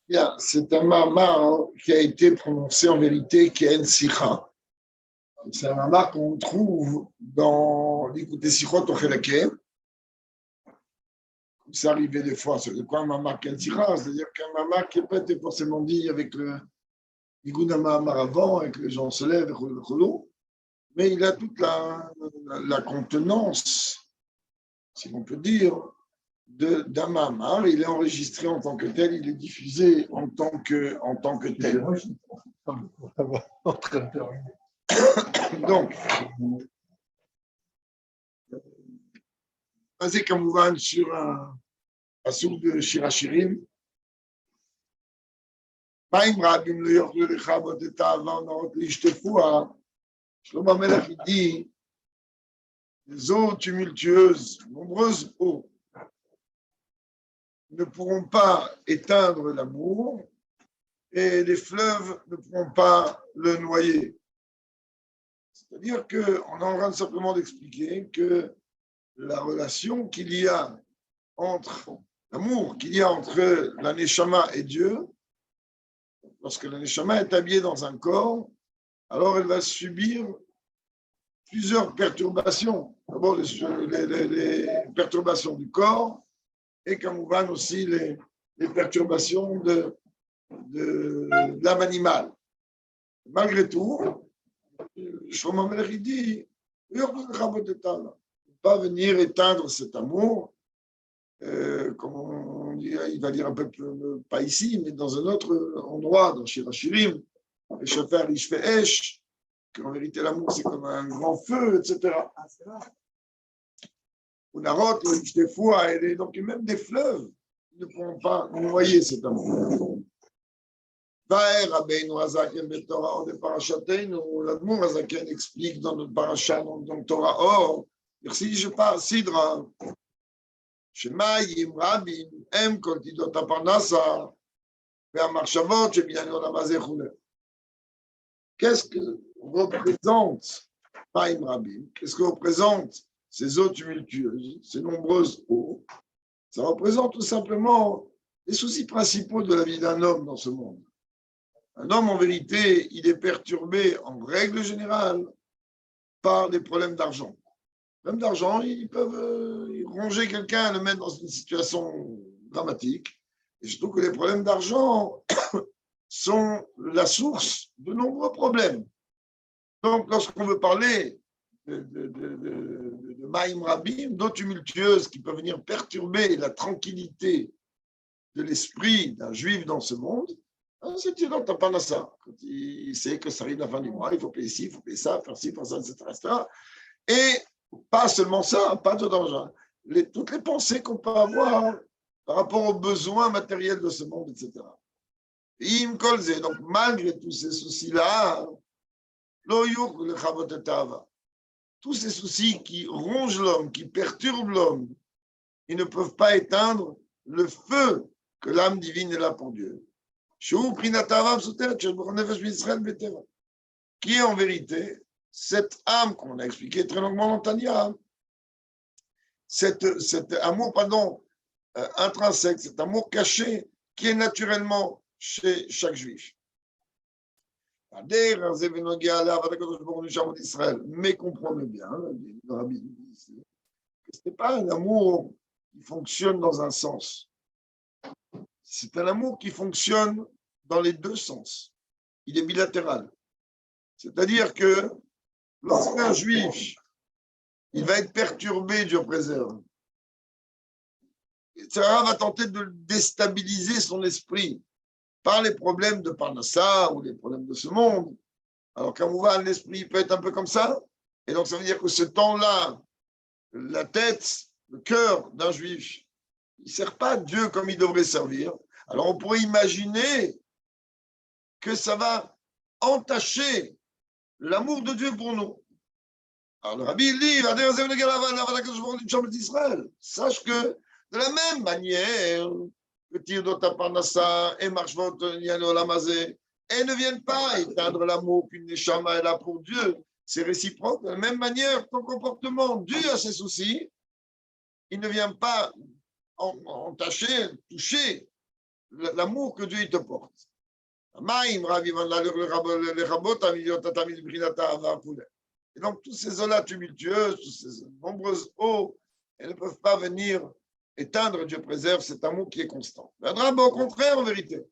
Bien, c'est un mamar qui a été prononcé en vérité, qui est un sikha. C'est un mamar qu'on trouve dans l'écoute Sikhot au Chelake. C'est arrivé des fois. C'est quoi un mamar qui est un sikha? C'est-à-dire qu'un mamar qui n'est pas été forcément dit avec le l'écoute d'un mamar avant, et que les gens se lèvent, mais il a toute la contenance, si on peut dire, d'un mamar. Il est enregistré en tant que tel, il est diffusé en tant que tel. Donc, basé comme sur un souk de Shirachirim, Maïm Rabim le Yochlu Lechabot et Ta'avan Naot Lishtefoua, Shlomo Amelech dit, les eaux tumultueuses, nombreuses eaux, ne pourront pas éteindre l'amour et les fleuves ne pourront pas le noyer. C'est-à-dire qu'on est en train simplement d'expliquer que la relation qu'il y a entre l'amour qu'il y a entre la Neshama et Dieu, lorsque la Neshama est habillée dans un corps, alors elle va subir plusieurs perturbations. D'abord, les perturbations du corps et comme on va aussi les perturbations de l'âme animale. Malgré tout, Shlomo Amelech dit, il ne peut pas venir éteindre cet amour, comme on dit, il va dire un peu pas ici, mais dans un autre endroit, dans Shirachirim, les Shofar, Ishfe Esh, qu'en vérité l'amour c'est comme un grand feu, etc. Ou Narot, donc même des fleuves ne pourront pas noyer cet amour. Rabbeinu Hazaken Betorah Or de Parashateinu, l'Admour Hazaken explique dans notre parasha, dans Torah Or, merci, je parle, Sidra, Shemayim, Rabim, Em, Kol Tidot HaParnasa, Ve'Amarchavot, Shebiyan Olam Hazeh Chuleh. Qu'est-ce que représente Maïm Rabim? Qu'est-ce que représente ces eaux tumultueuses, ces nombreuses eaux? Ça représente tout simplement les soucis principaux de la vie d'un homme dans ce monde. Un homme, en vérité, il est perturbé en règle générale par des problèmes d'argent. Les problèmes d'argent, ils peuvent ronger quelqu'un, le mettre dans une situation dramatique. Et surtout que les problèmes d'argent sont la source de nombreux problèmes. Donc, lorsqu'on veut parler de Maïm Rabim, d'eau tumultueuse qui peuvent venir perturber la tranquillité de l'esprit d'un juif dans ce monde, c'est une autre parnassa. Quand il sait que ça arrive la fin du mois, il faut payer ci, il faut payer ça, faire ci, faire ça, etc. Et pas seulement ça, pas de danger. Toutes les pensées qu'on peut avoir par rapport aux besoins matériels de ce monde, etc. Donc, malgré tous ces soucis-là, tous ces soucis qui rongent l'homme, qui perturbent l'homme, ils ne peuvent pas éteindre le feu que l'âme divine est là pour Dieu. Qui est en vérité cette âme qu'on a expliqué très longuement dans Tania, cet amour, intrinsèque, cet amour caché qui est naturellement chez chaque juif. Mais comprenez bien, que ce n'est pas un amour qui fonctionne dans un sens. C'est un amour qui fonctionne dans les deux sens. Il est bilatéral. C'est-à-dire que lorsqu'un juif, il va être perturbé, Dieu préserve, Sarah va tenter de déstabiliser son esprit par les problèmes de Parnassa ou les problèmes de ce monde. Alors, quand on va, l'esprit peut être un peu comme ça. Et donc, ça veut dire que ce temps-là, la tête, le cœur d'un juif, il ne sert pas Dieu comme il devrait servir. Alors, on pourrait imaginer que ça va entacher l'amour de Dieu pour nous. Alors, le Rabbi dit, sache que de la même manière que Tirdot HaParnassa et Marshvot Olam Hazeh, elles ne viennent pas éteindre l'amour qu'une Neshama est là pour Dieu. C'est réciproque. De la même manière, ton comportement dû à ses soucis, il ne vient pas entacher, toucher l'amour que Dieu il te porte. Et donc, toutes ces eaux-là tumultueuses, toutes ces nombreuses eaux, elles ne peuvent pas venir éteindre, Dieu préserve cet amour qui est constant. Au contraire, en vérité.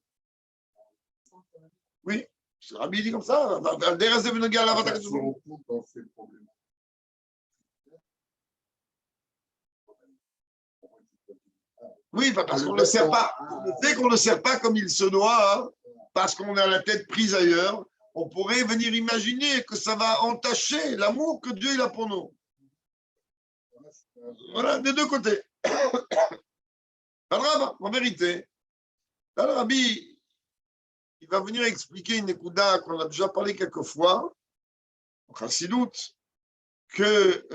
Oui, le Rabbi dit comme ça. Oui, parce qu'on ne le sert pas. Le fait qu'on ne le sert pas comme il se doit, hein, parce qu'on a la tête prise ailleurs, on pourrait venir imaginer que ça va entacher l'amour que Dieu il a pour nous. Voilà, des deux côtés. En vérité, là, le Rabbi, il va venir expliquer une écouda qu'on a déjà parlé quelques fois, en Chassidut, que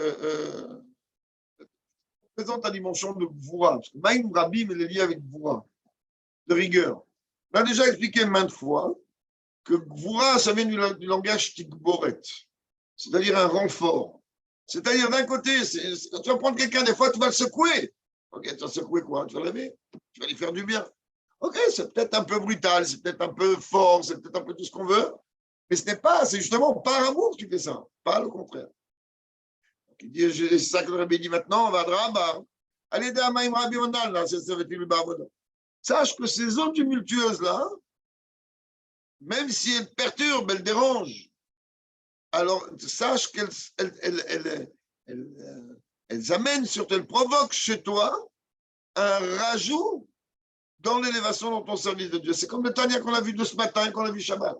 présente la dimension de Gvura. Parce que Maïm Rabbi, il est lié avec Gvura, de rigueur. On a déjà expliqué maintes fois que Gvura, ça vient du langage Tikboret, c'est-à-dire un renfort. C'est-à-dire, d'un côté, quand tu vas prendre quelqu'un, des fois, tu vas le secouer. Ok, tu vas secouer quoi? Tu vas l'aimer? Tu vas lui faire du bien. Ok, c'est peut-être un peu brutal, c'est peut-être un peu fort, c'est peut-être un peu tout ce qu'on veut, mais ce n'est pas, c'est justement par amour que tu fais ça, pas le contraire. C'est ça que le Rabbi dit maintenant, on va draba. Allez, Damaim Rabbi Ondal, là, c'est ça, sache que ces eaux tumultueuses-là, même si elles perturbent, elles dérangent, alors sache qu'elles amènent, surtout, elles provoquent chez toi un rajout dans l'élévation dans ton service de Dieu. C'est comme le Tania qu'on a vu de ce matin, qu'on a vu Shabbat.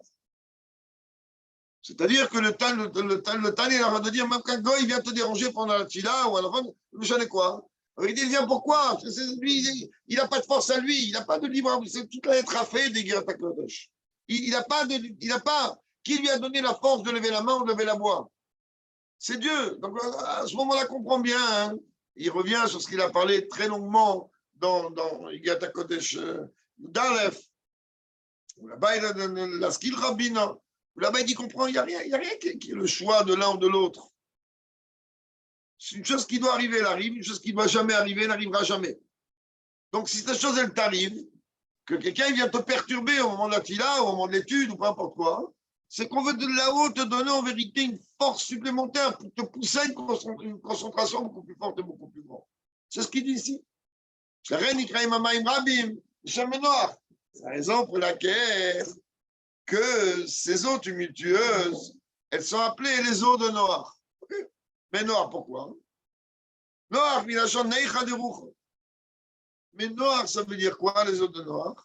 C'est-à-dire que le Tania, il a de dire, même qu'un goy vient te déranger pendant la tchila ou à la fin, je sais quoi. Il dit, viens pourquoi? Lui, il n'a pas de force à lui, il n'a pas de libre, c'est toute la lettre à fait des guerres Kodesh. Il n'a pas, qui lui a donné la force de lever la main ou de lever la voix? C'est Dieu. Donc à ce moment-là, comprends bien. Hein. Il revient sur ce qu'il a parlé très longuement dans Igata Kodesh d'Alef. Là-bas, il a la skill rabbin. Là-bas, il dit, comprends, il n'y a rien qui est le choix de l'un ou de l'autre. C'est une chose qui doit arriver, elle arrive. Une chose qui ne doit jamais arriver, elle n'arrivera jamais. Donc, si cette chose, elle t'arrive, que quelqu'un vient te perturber au moment de la tila, au moment de l'étude, ou peu importe quoi, c'est qu'on veut de là-haut te donner en vérité une force supplémentaire pour te pousser à une concentration beaucoup plus forte et beaucoup plus grande. C'est ce qu'il dit ici. C'est la raison pour laquelle que ces eaux tumultueuses, elles sont appelées les eaux de Noach. Mais Noach, pourquoi? Noach, mais Noach, ça veut dire quoi, les eaux de Noach?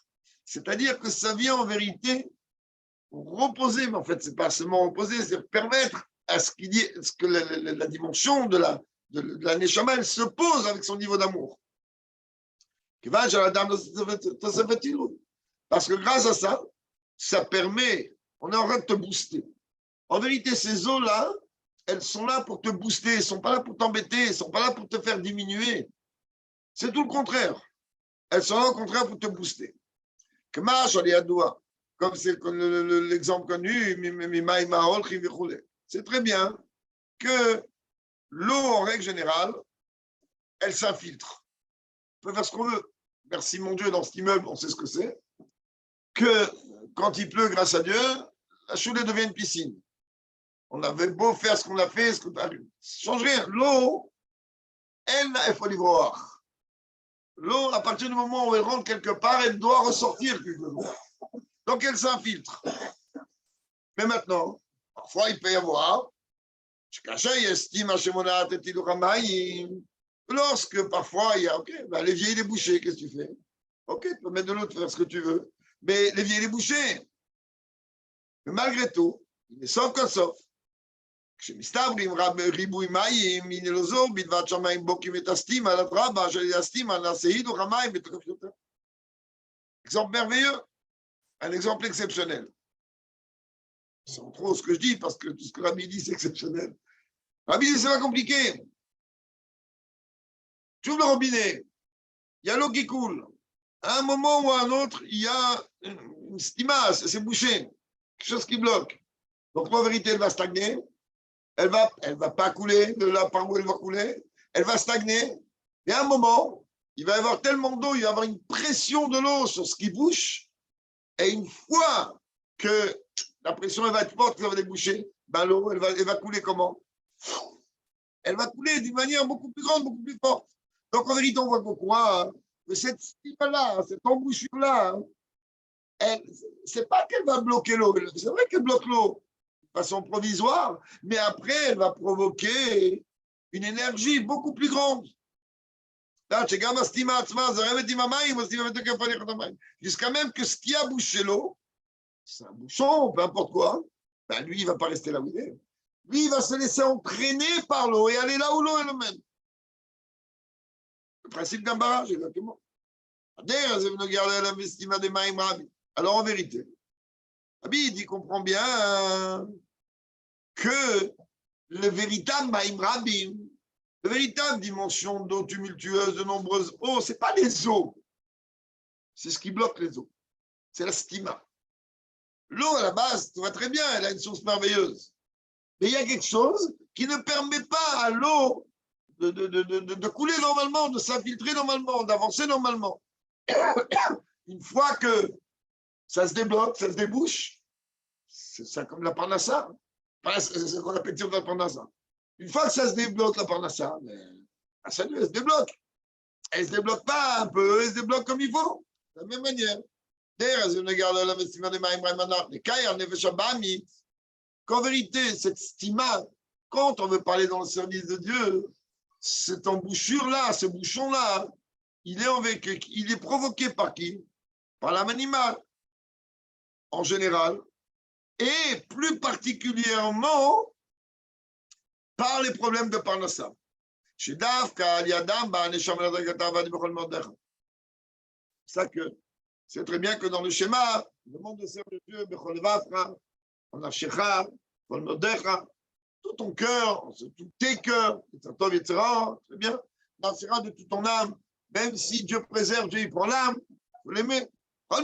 C'est-à-dire que ça vient en vérité reposer, mais en fait, c'est pas seulement reposer, c'est permettre à ce que la dimension de la Neshama, elle se pose avec son niveau d'amour. Parce que grâce à ça, ça permet, on est en train de te booster. En vérité, ces eaux-là, elles sont là pour te booster, elles ne sont pas là pour t'embêter, elles ne sont pas là pour te faire diminuer. C'est tout le contraire. Elles sont là au contraire pour te booster. Comme c'est l'exemple connu, c'est très bien que l'eau, en règle générale, elle s'infiltre. On peut faire ce qu'on veut. Merci mon Dieu, dans cet immeuble, on sait ce que c'est. Que quand il pleut, grâce à Dieu, la choulée devient une piscine. On avait beau faire ce qu'on a fait, ça ne change rien. L'eau, elle faut l'y voir. L'eau, à partir du moment où elle rentre quelque part, elle doit ressortir quelque part. Donc, elle s'infiltre. Mais maintenant, parfois, il peut y avoir, lorsque parfois, il y a, ok, ben, l'évier, il est bouché, qu'est-ce que tu fais? Ok, tu peux mettre de l'eau, tu peux faire ce que tu veux. Mais l'évier, il est bouché. Mais malgré tout, il est sauf que sauf. כשמסתברים ריבוי מים, הנה לא זו, בלבד שהמים בוקעים ותסתים על הדרבה, אשר יסתים על הסעידוך המים בתוקף יותר. Exemple merveilleux, un exemple exceptionnel. C'est trop ce que je dis, parce que tout ce que Rabbi dit, c'est exceptionnel. Rabbi dit, c'est pas compliqué. Tu ouvres le robinet, il y a l'eau qui coule. À un moment ou à un autre, il y a une stimasse, c'est bouché, quelque chose qui bloque. Donc, en vérité, elle va stagner. Elle va pas couler de là par où elle va couler. Elle va stagner. Et à un moment, il va y avoir tellement d'eau, il va y avoir une pression de l'eau sur ce qui bouche. Et une fois que la pression elle va être forte, ça va déboucher, ben l'eau, elle va couler comment? Elle va couler d'une manière beaucoup plus grande, beaucoup plus forte. Donc en vérité, on voit pourquoi cette stima-là, cette embouchure-là, c'est pas qu'elle va bloquer l'eau. C'est vrai qu'elle bloque l'eau de façon provisoire, mais après, elle va provoquer une énergie beaucoup plus grande. Jusqu'à même que ce qui a bouché l'eau, c'est un bouchon, peu importe quoi, ben lui, il ne va pas rester là où il est. Lui, il va se laisser entraîner par l'eau et aller là où l'eau est le même. Le principe d'un barrage, exactement. Alors, en vérité, Abid, il comprend bien que le véritable Maïm Rabim, la véritable dimension d'eau tumultueuse, de nombreuses eaux, ce n'est pas les eaux. C'est ce qui bloque les eaux. C'est la stima. L'eau, à la base, tout va très bien, elle a une source merveilleuse. Mais il y a quelque chose qui ne permet pas à l'eau de couler normalement, de s'infiltrer normalement, d'avancer normalement. Une fois que ça se débloque, ça se débouche, c'est ça comme la parnassa. C'est ce qu'on appelle la parnassa. Une fois que ça se débloque, la parnassa, ça elle se débloque. Elle ne se débloque pas un peu, elle se débloque comme il faut, de la même manière. Qu'en vérité, cette stima, quand on veut parler dans le service de Dieu, cette embouchure-là, ce bouchon-là, il est provoqué par qui? Par l'âme animale, en général, et plus particulièrement par les problèmes de parnassa. C'est ça que c'est très bien que dans le schéma, le monde de service de Dieu, on a Shecha, tout ton cœur, tous tes cœurs, etc. Très bien. De tout ton âme, même si Dieu préserve, Dieu il prend l'âme, il faut l'aimer. Ça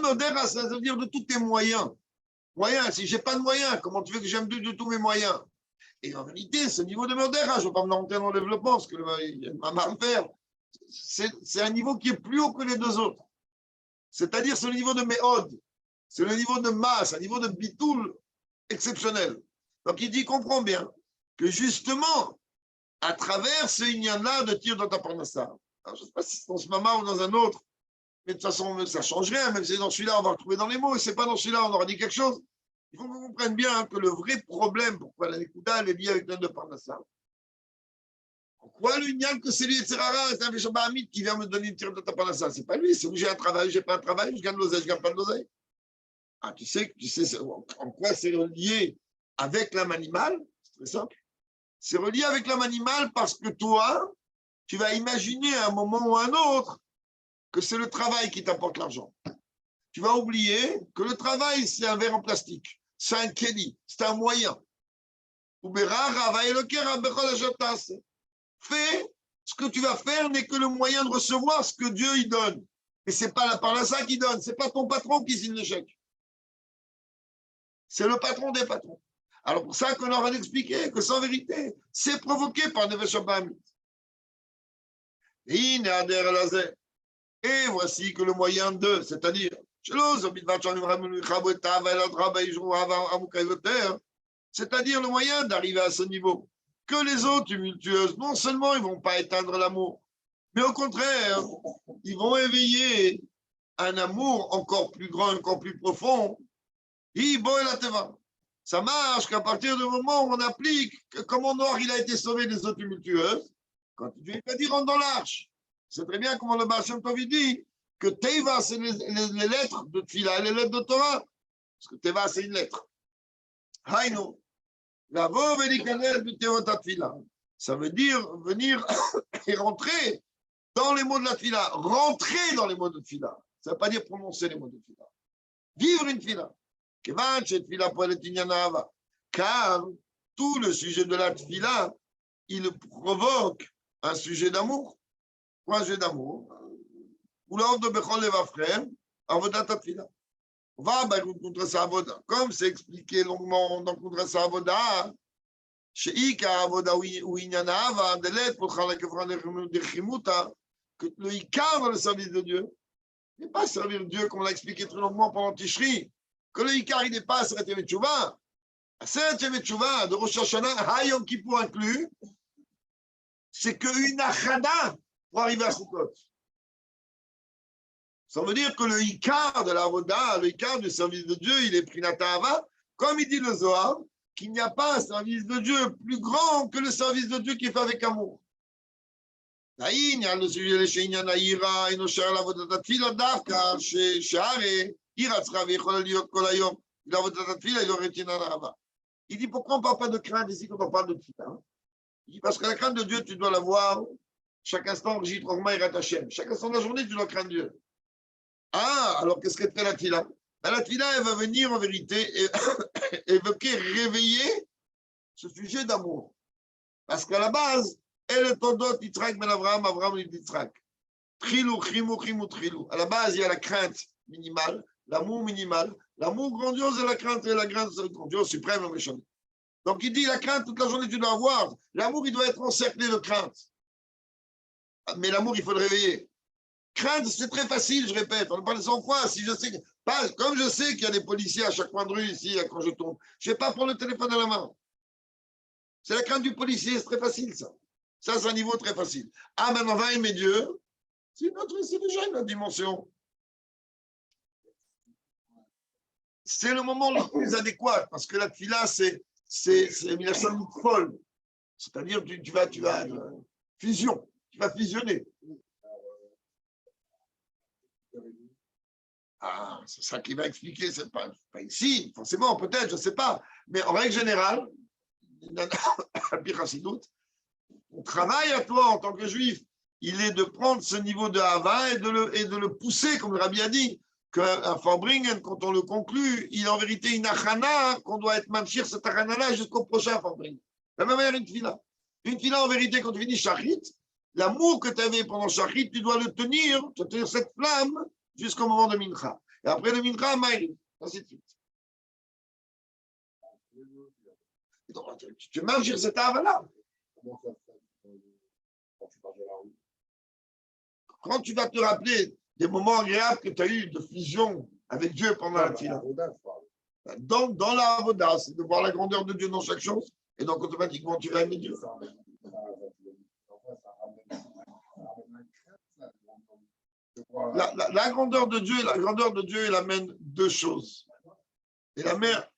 veut dire de tous tes moyens. Moyens, si je n'ai pas de moyens, comment tu veux que j'aime Dieu de tous mes moyens? Et en réalité, ce niveau de Mordera, je ne vais pas me rentrer dans le développement, parce qu'il y a ma marre de faire. C'est un niveau qui est plus haut que les deux autres. C'est-à-dire, c'est le niveau de Méhod, c'est le niveau de masse, un niveau de bitoul exceptionnel. Donc, il dit, comprends bien, que justement, à travers ce Inyan-là de tir dans ta parnassa, je ne sais pas si c'est dans ce moment ou dans un autre, mais de toute façon, ça ne change rien, même si c'est dans celui-là, on va retrouver dans les mots, et ce n'est pas dans celui-là, on aura dit quelque chose. Il faut qu'on comprenne bien que le vrai problème, pourquoi la Nekuda, elle est liée avec l'un de Parnassa. Pourquoi l'union que c'est lui, etc., c'est un Véchamba Hamid qui vient me donner une tire de ta Parnassa? C'est pas lui, c'est où j'ai un travail, j'ai pas un travail, je gagne l'oseille, je gagne pas de l'oseille. Ah, tu sais en quoi c'est relié avec l'âme animale? C'est très simple. C'est relié avec l'âme animale parce que toi, tu vas imaginer à un moment ou à un autre que c'est le travail qui t'apporte l'argent. Tu vas oublier que le travail, c'est un verre en plastique. C'est un kéli, c'est un moyen. Fais ce que tu vas faire n'est que le moyen de recevoir ce que Dieu y donne. Et ce n'est pas la parnassa qui donne, ce n'est pas ton patron qui signe le chèque. C'est le patron des patrons. Alors pour ça qu'on leur a expliqué que sans vérité, c'est provoqué par des Veshabamit. Et voici que le moyen de, c'est-à-dire, c'est-à-dire le moyen d'arriver à ce niveau. Que les eaux tumultueuses, non seulement ils ne vont pas éteindre l'amour, mais au contraire, ils vont éveiller un amour encore plus grand, encore plus profond. Ça marche qu'à partir du moment où on applique, comment Noir il a été sauvé des eaux tumultueuses, quand Dieu va dire rentre dans l'arche. C'est très bien comment le Baal Shem Tov dit que Teva, c'est les lettres de Tfila et les lettres de Torah. Parce que Teva, c'est une lettre. Haïno. Ça veut dire venir et rentrer dans les mots de la Tfila. Rentrer dans les mots de Tfila. Ça ne veut pas dire prononcer les mots de Tfila. Vivre une Tfila. Car tout le sujet de la Tfila, il provoque un sujet d'amour. Quoi, un sujet d'amour? Comme c'est expliqué longuement dans Koudras Avoda, chez Ika Avoda ou Inyana Ava, de l'aide pour Khalak de Chimuta, que le Icar dans le service de Dieu n'est pas servir Dieu, comme on l'a expliqué très longuement pendant Tishri, que le Icar, il n'est pas à Seret Yom Teshuvah. À Seret Yom Teshuvah, de Rosh Hashanah, Yom Kippour inclus, c'est qu'une achana pour arriver à Sukkot. Ça veut dire que le Icar de la Roda, le Icar du service de Dieu, il est Prinata Hava, comme il dit le Zohar, qu'il n'y a pas un service de Dieu plus grand que le service de Dieu qui est fait avec amour. Il y a le sujet de Sheinian Aïra, et nos chers la Vodat Tfila Davka, chez Share, Ira Tzravi, Cholaliot, Kolayom, la Vodat Tfila, il aurait été Nanava. Il dit pourquoi on ne parle pas de crainte ici quand on parle de Tfila? Il dit parce que la crainte de Dieu, tu dois l'avoir chaque instant, Rjit Rogma et Ratachem. Chaque instant de la journée, tu dois craindre Dieu. Ah, alors qu'est-ce qu'elle fait la Tfila? La Tfila, elle va venir en vérité évoquer, réveiller ce sujet d'amour. Parce qu'à la base, elle est Todot, Yitzhak ben Abraham, Abraham ben Yitzhak. Trilou, chimou, chimou, trilou. À la base, il y a la crainte minimale, l'amour minimal. L'amour grandiose et la crainte grandiose suprême, le méchant. Donc il dit la crainte, toute la journée, tu dois avoir. L'amour, il doit être encerclé de crainte. Mais l'amour, il faut le réveiller. Crainte, c'est très facile, je répète. On parle 100 fois. Si je sais, comme je sais qu'il y a des policiers à chaque coin de rue ici, quand je tombe, je ne vais pas prendre le téléphone à la main. C'est la crainte du policier, c'est très facile, ça. Ça, c'est un niveau très facile. Ah, maintenant, on va aimer Dieu. C'est déjà une autre dimension. C'est le moment le plus adéquat, parce que la tfila, c'est une chaîne folle. C'est-à-dire, tu vas fusion, tu vas fusionner. Ah, c'est ça qui va expliquer, c'est pas ici, forcément, peut-être, je ne sais pas. Mais en règle générale, ton travail à toi en tant que juif, il est de prendre ce niveau de Hava et de le pousser, comme le Rabbi a dit, qu'un Farbringen, quand on le conclut, il est en vérité une achana, qu'on doit être mamshir cette achana-là jusqu'au prochain Farbringen. La même manière, une fila. Une fila, en vérité, quand tu finis Shachrit, l'amour que tu avais pendant Shachrit, tu dois le tenir, cette flamme jusqu'au moment de Mincha. Et après le Mincha, Maïr, ainsi de suite. Donc, tu mamshir cette achana-là. Quand tu vas te rappeler des moments agréables que tu as eu de fusion avec Dieu pendant la fila. Dans la avoda, c'est de voir la grandeur de Dieu dans chaque chose, et donc automatiquement tu vas aimer Dieu. La grandeur de Dieu, elle amène deux choses. Et la mère.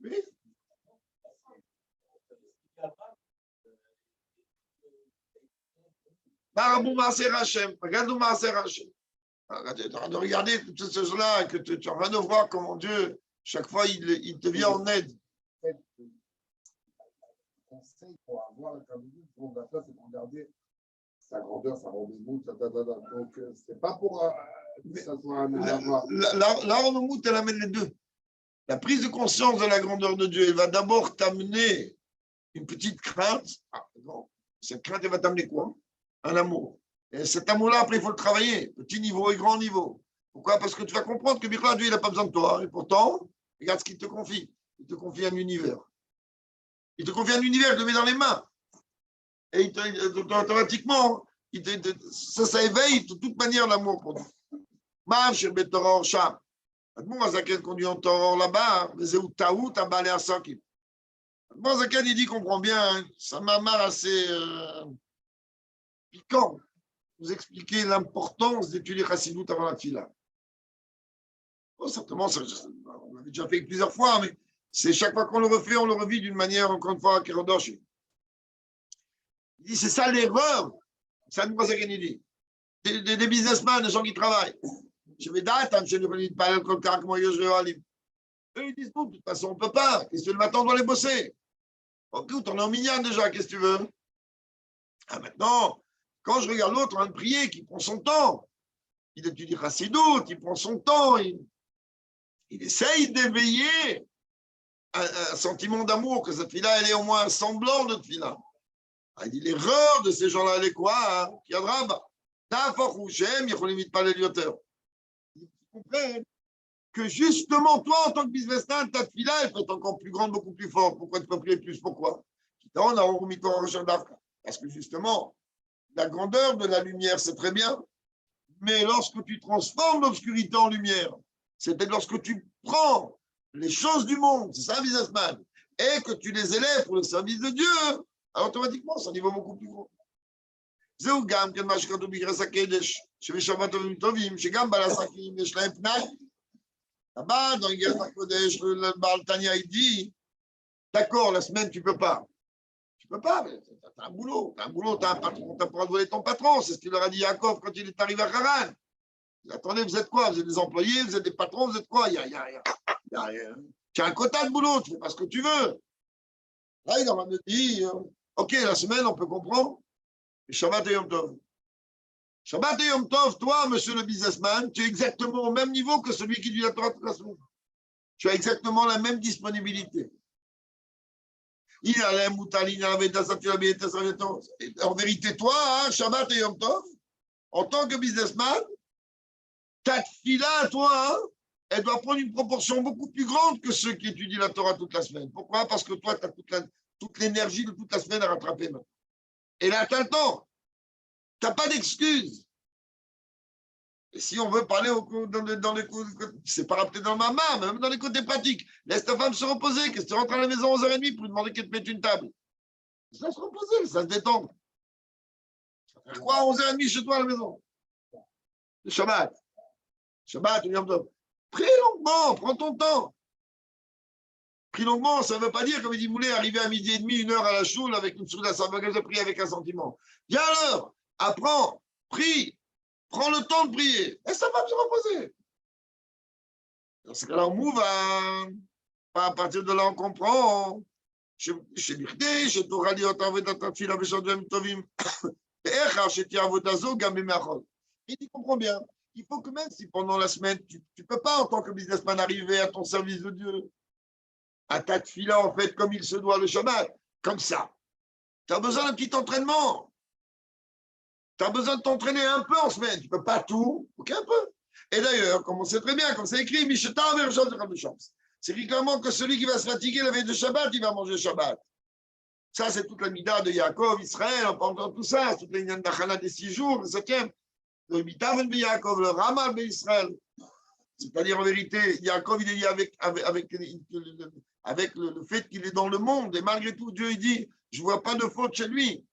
Oui. De regarder toutes ces choses-là, que tu es en train de voir comment Dieu, chaque fois, il te vient en aide. Conseil pour avoir la communauté, c'est pour regarder sa grandeur, sa rendez-vous, donc c'est pas pour que ça soit un avoir. La rendez-vous, elle amène les deux. La prise de conscience de la grandeur de Dieu, elle va d'abord t'amener une petite crainte. Ah, non. Cette crainte, elle va t'amener quoi? Un amour. Et cet amour-là, après, il faut le travailler, petit niveau et grand niveau. Pourquoi? Parce que tu vas comprendre que Birla, Dieu, il n'a pas besoin de toi. Et pourtant, regarde ce qu'il te confie. Il te confie un univers. Il te confie un univers, il te le met dans les mains. Et automatiquement, ça éveille de toute manière l'amour pour nous. Marche chez Betoror Sham. Admon Azaken conduit en Toror là-bas, mais c'est où Taout, à Balé à Sakim. Admon Azaken, il dit, comprend bien, ça m'a mal assez piquant. Vous expliquer l'importance d'étudier Chassidut avant la fila. Bon, certainement, on l'avait déjà fait plusieurs fois, mais c'est chaque fois qu'on le refait, on le revit d'une manière, encore une fois, Kerodoshi. Il dit, c'est ça l'erreur. C'est Admon Azaken, il dit. Des businessmen, des gens qui travaillent. Je vais d'attendre, je ne connais pas le cas comment je vais aller. Eux, ils disent, non, de toute façon, on ne peut pas. Qu'est-ce que le matin, on doit les bosser. Écoute, on est en milliard déjà, qu'est-ce que tu veux? Ah, maintenant, quand je regarde l'autre en train de prier, qui prend son temps, il étudie Chassidut, il prend son temps, il essaye d'éveiller un sentiment d'amour, que cette fille-là, elle est au moins un semblant de fille-là. Il dit, l'erreur de ces gens-là, elle est quoi? Qui adraba. Ils comprennent que justement, toi, en tant que businessman, ta fille-là, elle peut être encore plus grande, beaucoup plus forte. Pourquoi tu peux prier plus? Pourquoi? Parce que justement, la grandeur de la lumière, c'est très bien. Mais lorsque tu transformes l'obscurité en lumière, c'est-à-dire lorsque tu prends les choses du monde, c'est ça un businessman, et que tu les élèves pour le service de Dieu, alors automatiquement, c'est un niveau beaucoup plus grand. זהו גם כן מה שכתוב בגרס הקדש, שבשבת טובים טובים, שגם בעל עסקים יש להם פנאי. אבל dans גרס הקודש, le Baal Tanya, il dit, d'accord, la semaine, tu peux pas. Tu peux pas, mais t'as un boulot, t'as un patron, t'as pas voler ton patron. C'est ce qu'il leur a dit Yaakov quand il est arrivé à Haran. Attendez, vous êtes quoi? Vous êtes des employés, vous êtes des patrons, vous êtes quoi? Tu as un quota de boulot, tu fais pas ce que tu veux. Là, il leur a dit, ok, la semaine, on peut comprendre. Shabbat et Yom Tov. Shabbat et Yom Tov, toi, monsieur le businessman, tu es exactement au même niveau que celui qui dit la Torah toute la semaine. Tu as exactement la même disponibilité. En vérité, toi, hein, Shabbat et Yom Tov, en tant que businessman, ta tefila, toi, hein, elle doit prendre une proportion beaucoup plus grande que ceux qui étudient la Torah toute la semaine. Pourquoi? Parce que toi, tu as toute l'énergie de toute la semaine à rattraper maintenant. Et là, tu as le temps. Tu n'as pas d'excuses. Et si on veut parler dans les c'est pas rappeler dans ma main, même dans les côtés pratiques, laisse ta femme se reposer. Qu'est-ce que tu rentres à la maison à 11h30 pour lui demander qu'elle te mette une table? Ça se reposer, ça se détendre. Faire quoi à 11h30 chez toi à la maison? Le Shabbat. Shabbat, Yom Tov. Prie longuement, prends ton temps. Prie longuement, ça ne veut pas dire, comme il dit Moulet, arriver à midi et demi, 1 heure à la choule avec une souda, ça veut prier avec un sentiment. Viens à l'heure, apprends, prie, prends le temps de prier, et ça va se reposer. Dans ce cas-là, on move à partir de là, on comprend. Il dit, comprends bien, il faut que même si pendant la semaine, tu ne peux pas, en tant que businessman, arriver à ton service de Dieu, à ta tefila, en fait, comme il se doit le Shabbat, comme ça. Tu as besoin d'un petit entraînement. Tu as besoin de t'entraîner un peu en semaine. Tu ne peux pas tout, ok, un peu. Et d'ailleurs, comme on sait très bien, comme c'est écrit, c'est écrit clairement que celui qui va se fatiguer la veille de Shabbat, il va manger Shabbat. Ça, c'est toute la mida de Yaakov, Israël, en parlant de tout ça, toute les d'Achana des 6 jours, le 7e, le Mitaven de Yaakov, le Ramal de Israël. C'est-à-dire, en vérité, Yaakov, il est lié avec le fait qu'il est dans le monde, et malgré tout, Dieu, il dit, je ne vois pas de faute chez lui.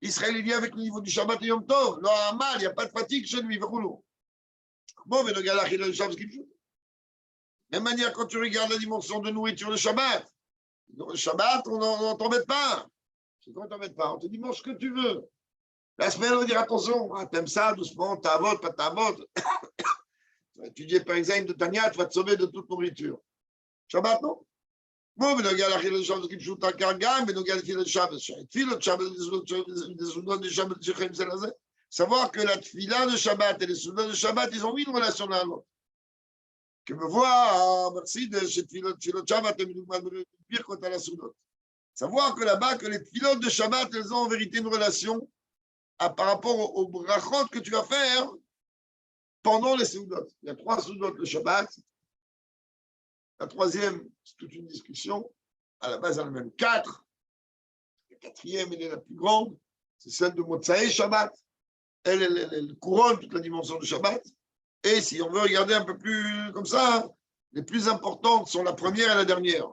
Israël est lié avec le niveau du Shabbat et Yom Tov. Le Ramal, il n'y a pas de fatigue chez lui. Bon, mais le Galach, il a le Shabbat, ce qu'il joue. De même manière, quand tu regardes la dimension de nourriture, le Shabbat, on n'en t'embête pas. C'est quoi, on t'embête pas? On te dit, mange ce que tu veux. La semaine, on va dire, attention, hein, t'aimes ça, doucement, ta vote, pas ta vote. Tu vas étudier par exemple de Tania, tu vas te sauver de toute nourriture. Shabbat, non? Bon, mais le Galach, il a le Shabbat, qui joue ta cargamme, mais le Galach, il a le Shabbat. Savoir que la tefila de Shabbat et les soldats de Shabbat, ils ont mis une relation l'un à l'autre. Que me voit, merci de cette tefila de Shabbat, pire quand à la soudot. Savoir que là-bas, que les pilotes de Shabbat, elles ont en vérité une relation par rapport aux brachot que tu vas faire pendant les soudot. Il y a 3 soudot le Shabbat. La 3e, c'est toute une discussion. À la base, elle a même 4. La 4e, elle est la plus grande. C'est celle de Motsae Shabbat. Elle couronne toute la dimension du Shabbat. Et si on veut regarder un peu plus comme ça, les plus importantes sont la première et la dernière,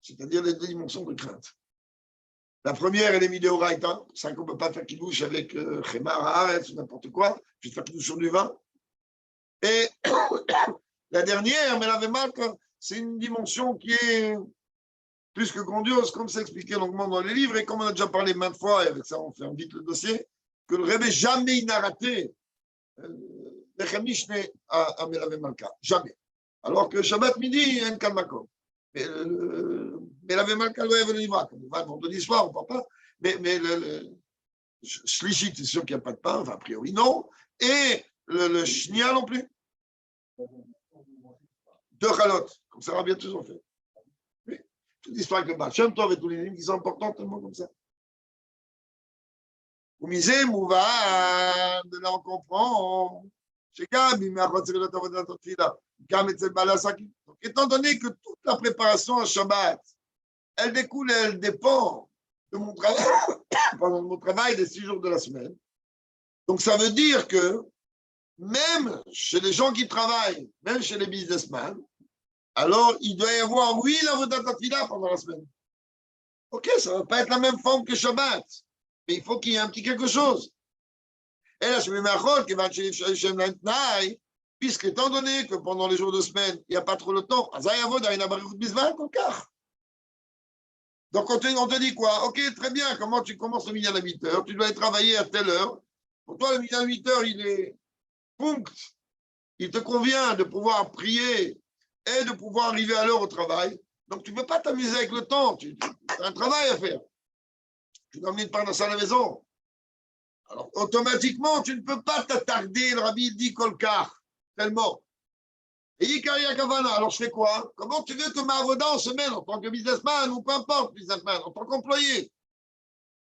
c'est-à-dire les 2 dimensions de crainte. La première, elle est midéoraïta, c'est ça qu'on ne peut pas faire kidouche avec Khemar, Haaretz ou n'importe quoi, juste faire kidouche sur du vin. Et la dernière, mais la Vémak, c'est une dimension qui est plus que grandiose, comme c'est expliqué longuement dans les livres, et comme on a déjà parlé maintes fois, et avec ça on ferme vite le dossier, que le Rebbe jamais il n'a raté Lechem Mishneh à Melavé Malka, jamais. Alors que Shabbat midi, un Kalmakom. Mais Melavé Malka, le Evel Nivra, comme vendredi soir, on ne parle pas, mais le Shlichit, c'est sûr qu'il n'y a pas de pain, enfin a priori non, et le Shnia non plus. 2 chalotes, comme ça va bien tous en fait. Oui. Toute l'histoire avec le Baal Shem Tov et tous les livres qui sont importants, tellement comme ça. Vous misez, Mouva, de là on comprend. Donc, étant donné que toute la préparation à Shabbat, elle découle et elle dépend de mon travail, de mon travail des 6 jours de la semaine, Donc, ça veut dire que même chez les gens qui travaillent, même chez les businessmen, alors il doit y avoir, oui, la Avodat Tefila pendant la semaine. Ok, ça ne va pas être la même forme que Shabbat, mais il faut qu'il y ait un petit quelque chose. Et là, je me mets à Chol, puisque étant donné que pendant les jours de semaine, il n'y a pas trop le temps, donc on te dit quoi? Ok, très bien, comment tu commences le minyan à 8 heures? Tu dois aller travailler à telle heure. Pour toi, le minyan à 8 heures, il est punct. Il te convient de pouvoir prier et de pouvoir arriver à l'heure au travail. Donc tu ne peux pas t'amuser avec le temps. Tu as un travail à faire. Tu dois amener une part dans ça à la maison. Alors, automatiquement, tu ne peux pas t'attarder, le rabbi dit kolkar, tellement. Et Ikari Kavana, alors je fais quoi? Comment tu veux que ma avoda en semaine, en tant que businessman ou peu importe, businessman, en tant qu'employé?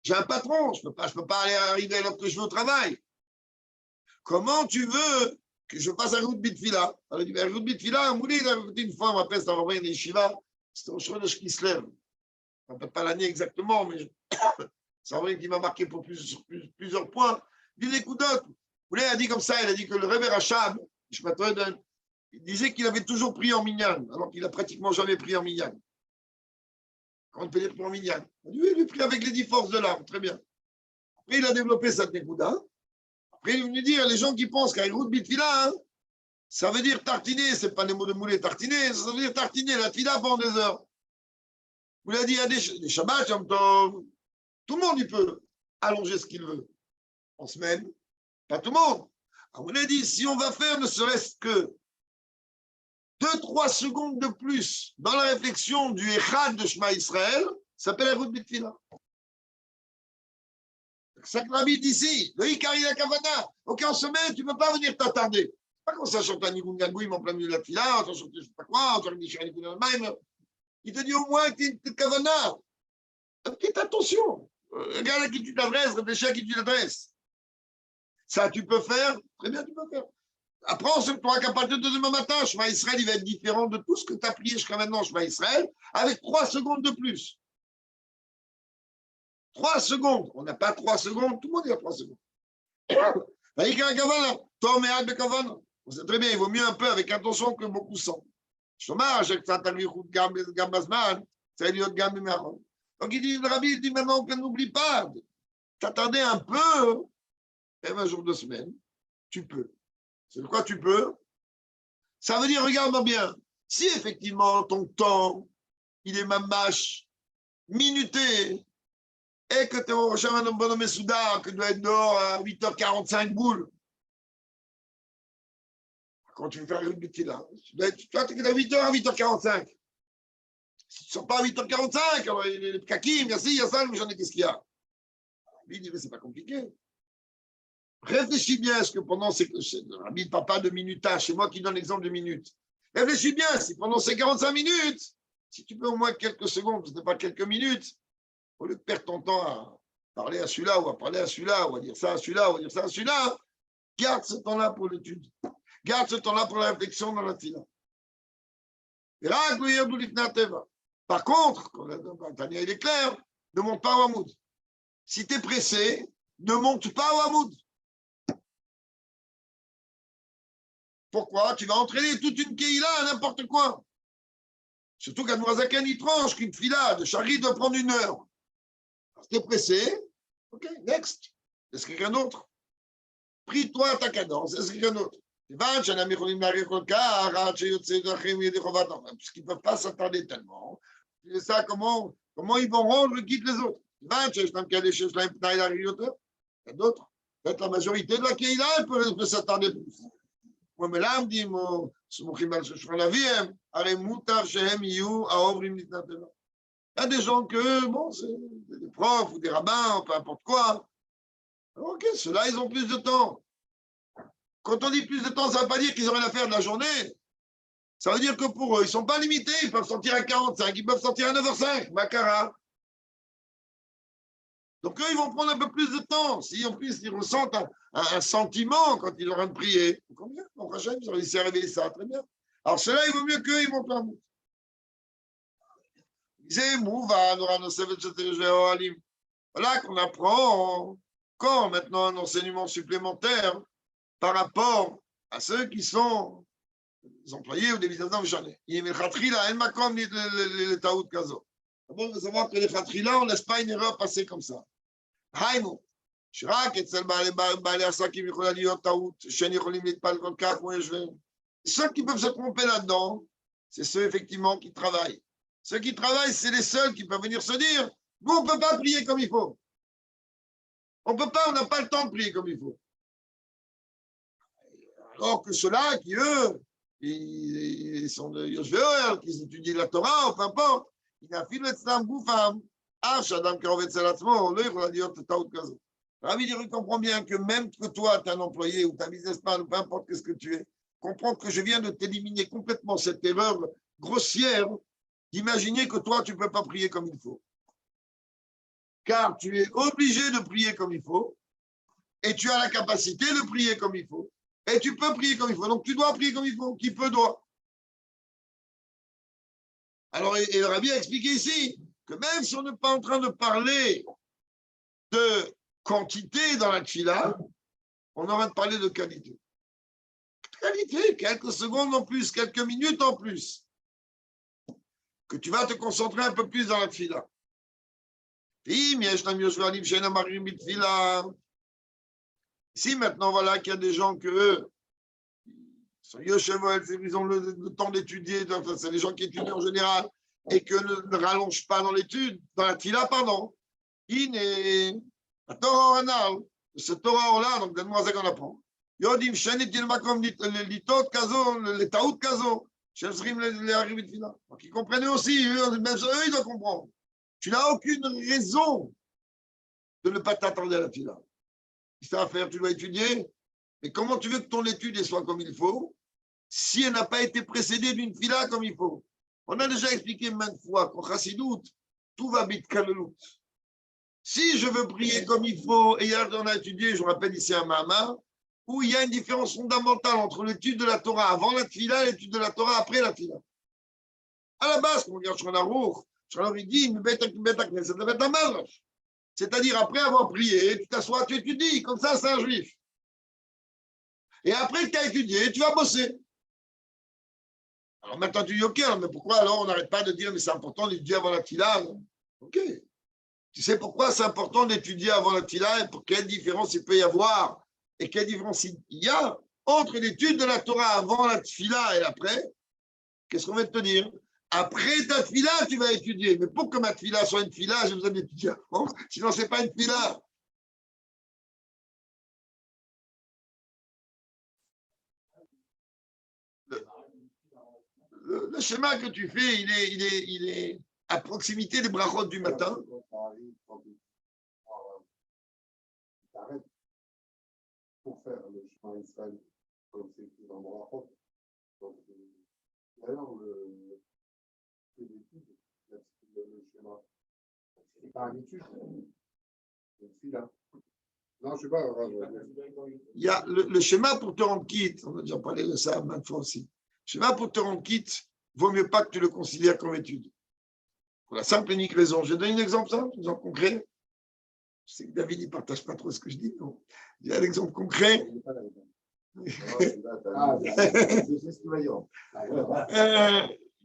J'ai un patron, je peux pas aller arriver à l'heure que je veux au travail. Comment tu veux que je fasse un route bitfila? Alors, il dit, un route bitfila, un moulin, il a écouté une fois, après, ça envoyé une yeshiva, c'était au Shodesh Kislev. Je ne rappelle pas l'année exactement, mais c'est un vrai qui m'a marqué pour plusieurs points. Il dit des coups d'autres. Vous a dit comme ça, il a dit que le Rebbe Rachab, il disait qu'il avait toujours pris en minyan, alors qu'il n'a pratiquement jamais pris en minyan. Comment on peut dire pris en minyan? Il a pris avec les 10 forces de l'âme, très bien. Après, il a développé cette Nekouda. Après, il est venu dire, les gens qui pensent qu'un route bitfila, ça veut dire tartiner, c'est pas les mots de mouler tartiner, ça veut dire tartiner la tfila pendant des heures. Vous l'avez dit, il y a des Shabbats, tout le monde il peut allonger ce qu'il veut. En semaine, pas tout le monde. Alors, on a dit, si on va faire ne serait-ce que 2-3 secondes de plus dans la réflexion du Echad de Shema Israël, ça s'appelle la route Bitfila. C'est ça que l'habite ici, le Ikari la Kavana. Ok, en semaine, tu ne peux pas venir t'attarder. Pas comme ça, chanter un Nigun Gangouim en plein milieu de la Tfila, on chanter je ne sais pas quoi, on chanter des Shirani Kunamayim. Il te dit au moins que tu es Kavana. Une petite attention. Regarde à qui tu t'adresses, réfléchis à qui tu t'adresses. Ça, tu peux faire, très bien, tu peux faire. Après, on se croit qu'à partir de demain matin, Shema Israël, il va être différent de tout ce que tu as prié jusqu'à maintenant, Shema Israël, avec 3 secondes de plus. 3 secondes. On n'a pas 3 secondes, tout le monde a 3 secondes. On sait très bien, il vaut mieux un peu avec attention que beaucoup sans. Chômage, avec ça, Gambazman, ça lui a Gambi Maron. Donc il dit, le rabbi, il dit maintenant qu'on n'oublie pas, t'attarder un peu, même un jour de semaine, tu peux. C'est de quoi tu peux? Ça veut dire, regarde-moi bien, si effectivement ton temps, il est mamache, minuté, et que tu es au chemin d'un bonhomme Souda, que tu dois être dehors à 8h45 boules, quand tu veux faire une bêtise là, tu es à 8h à 8h45. Si tu ne sors pas à 8h45, les pkakim, il y a ci, il y a ça, mais j'en ai qu'est-ce qu'il y a? Lui, il dit, mais c'est pas compliqué. Réfléchis bien, est-ce que pendant ces. Rabbi ne parle pas de minutage, c'est moi qui donne l'exemple de minutes. Réfléchis bien, si pendant ces 45 minutes, si tu peux au moins quelques secondes, ce n'est pas quelques minutes, au lieu de perdre ton temps à parler à celui-là, ou à parler à celui-là, ou à dire ça à celui-là, ou à dire ça à celui-là, garde ce temps-là pour l'étude. Garde ce temps-là pour la réflexion dans la tila. Par contre, Tania, il est clair, ne monte pas au Hamoud. Si tu es pressé, ne monte pas au Hamoud. Pourquoi? Tu vas entraîner toute une Keïla à n'importe quoi. Surtout qu'Admorazakan, il tranche qu'une fila de Chari doit prendre 1 heure. Si tu es pressé, ok, next. Est-ce quelqu'un d'autre? Prie-toi ta cadence, est-ce quelqu'un d'autre? Puisqu'ils ne peuvent pas s'attarder tellement. C'est ça, comment ils vont rendre le quitte les autres? Il y a d'autres. Peut-être la majorité de la Keïla, elle peut s'attarder plus. Il y a des gens que, bon, c'est des profs ou des rabbins, peu importe quoi. Ok, ceux-là, ils ont plus de temps. Quand on dit plus de temps, ça ne veut pas dire qu'ils ont rien à faire de la journée. Ça veut dire que pour eux, ils ne sont pas limités. Ils peuvent sortir à 45, ils peuvent sortir à 9h05, Makara. Donc eux, ils vont prendre un peu plus de temps. Si en plus, ils ressentent un sentiment quand ils sont en train de prier. Combien? Bon, Hachem, ils ont réussi à réveiller ça, très bien. Alors ceux-là, il vaut mieux qu'eux, ils montent en route. Voilà qu'on apprend encore maintenant un enseignement supplémentaire par rapport à ceux qui sont des employés ou des visiteurs jamais. Il y a un makom ni le taout kazo. D'abord, il faut savoir que les khatrila, on ne laisse pas une erreur passer comme ça. Haïnou. שרק אצל בעלי עסקים יכולה להיות טעות, שהם יכולים להתפעל כל כך כמו יושבים. Ceux qui peuvent se tromper là-dedans, c'est ceux effectivement qui travaillent. Ceux qui travaillent, c'est les seuls qui peuvent venir se dire, nous, on ne peut pas prier comme il faut. On ne peut pas, on n'a pas le temps de prier comme il faut. Alors que ceux-là qui, eux, ils sont de Yoshveor, qui étudient la Torah, ou peu importe, ils n'affilent le tzlam goufam. Ah, Shadam Karovet Selatzmo, lui, il va dire taout kazo. Rabbi Diru comprend bien que même que toi, tu es un employé ou tu as businessman ou peu importe ce que tu es, comprends que je viens de t'éliminer complètement cette erreur grossière d'imaginer que toi, tu ne peux pas prier comme il faut. Car tu es obligé de prier comme il faut et tu as la capacité de prier comme il faut et tu peux prier comme il faut. Donc, tu dois prier comme il faut. Qui peut, doit. Alors, et le Rabbi a expliqué ici que même si on n'est pas en train de parler de quantité dans la tfila, on aura de parler de qualité. Qualité, quelques secondes en plus, quelques minutes en plus, que tu vas te concentrer un peu plus dans la tfila. Si maintenant, voilà qu'il y a des gens que eux, ils ont le temps d'étudier, c'est les gens qui étudient en général, et que ne rallongent pas dans l'étude, dans la tfila, pardon. La Torah orale, ce Torah orale, donc donne-moi ça qu'on apprend. Yodim, Shanit, Yilmakom, Litot, Kazo, les Taout, Kazo, Shemsrim, les arrivées de Fila. Donc ils comprenaient aussi, même eux, ils doivent comprendre. Tu n'as aucune raison de ne pas t'attendre à la Fila. Il fait affaire, tu dois étudier, mais comment tu veux que ton étude soit comme il faut si elle n'a pas été précédée d'une Fila comme il faut? On a déjà expliqué maintes fois qu'en Chassidout, tout va bit kalelout. Si je veux prier comme il faut, et hier on a étudié, je vous rappelle ici un Mahama, où il y a une différence fondamentale entre l'étude de la Torah avant la Tfila et l'étude de la Torah après la Tfila. À la base, quand on regarde Shulchan Aruch, il dit, c'est-à-dire après avoir prié, tu t'assois, tu étudies, comme ça c'est un juif. Et après que tu as étudié, tu vas bosser. Alors maintenant tu dis, ok, mais pourquoi alors on n'arrête pas de dire, mais c'est important d'étudier avant la Tfila? Ok. Tu sais pourquoi c'est important d'étudier avant la Tfila et pour quelle différence il peut y avoir et quelle différence il y a entre l'étude de la Torah avant la Tfila et après? Qu'est-ce qu'on va te dire? Après ta Tfila, tu vas étudier. Mais pour que ma Tfila soit une Tfila, j'ai besoin d'étudier avant. Sinon, ce n'est pas une Tfila. Le schéma que tu fais, il est à proximité des brachot du matin. Pour faire le chemin Israël, comme c'est écrit dans le rapport. Donc, d'ailleurs, l'étude, le schéma, c'est pas une étude, c'est une fila. Non, je ne sais pas. Il y a le schéma pour te rendre quitte, on a déjà parlé de ça maintes fois aussi. Le schéma pour te rendre quitte, vaut mieux pas que tu le considères comme étude. Pour la simple et unique raison. Je donne un exemple simple, un exemple concret. Je sais que David, il ne partage pas trop ce que je dis, non. Il y a un exemple concret.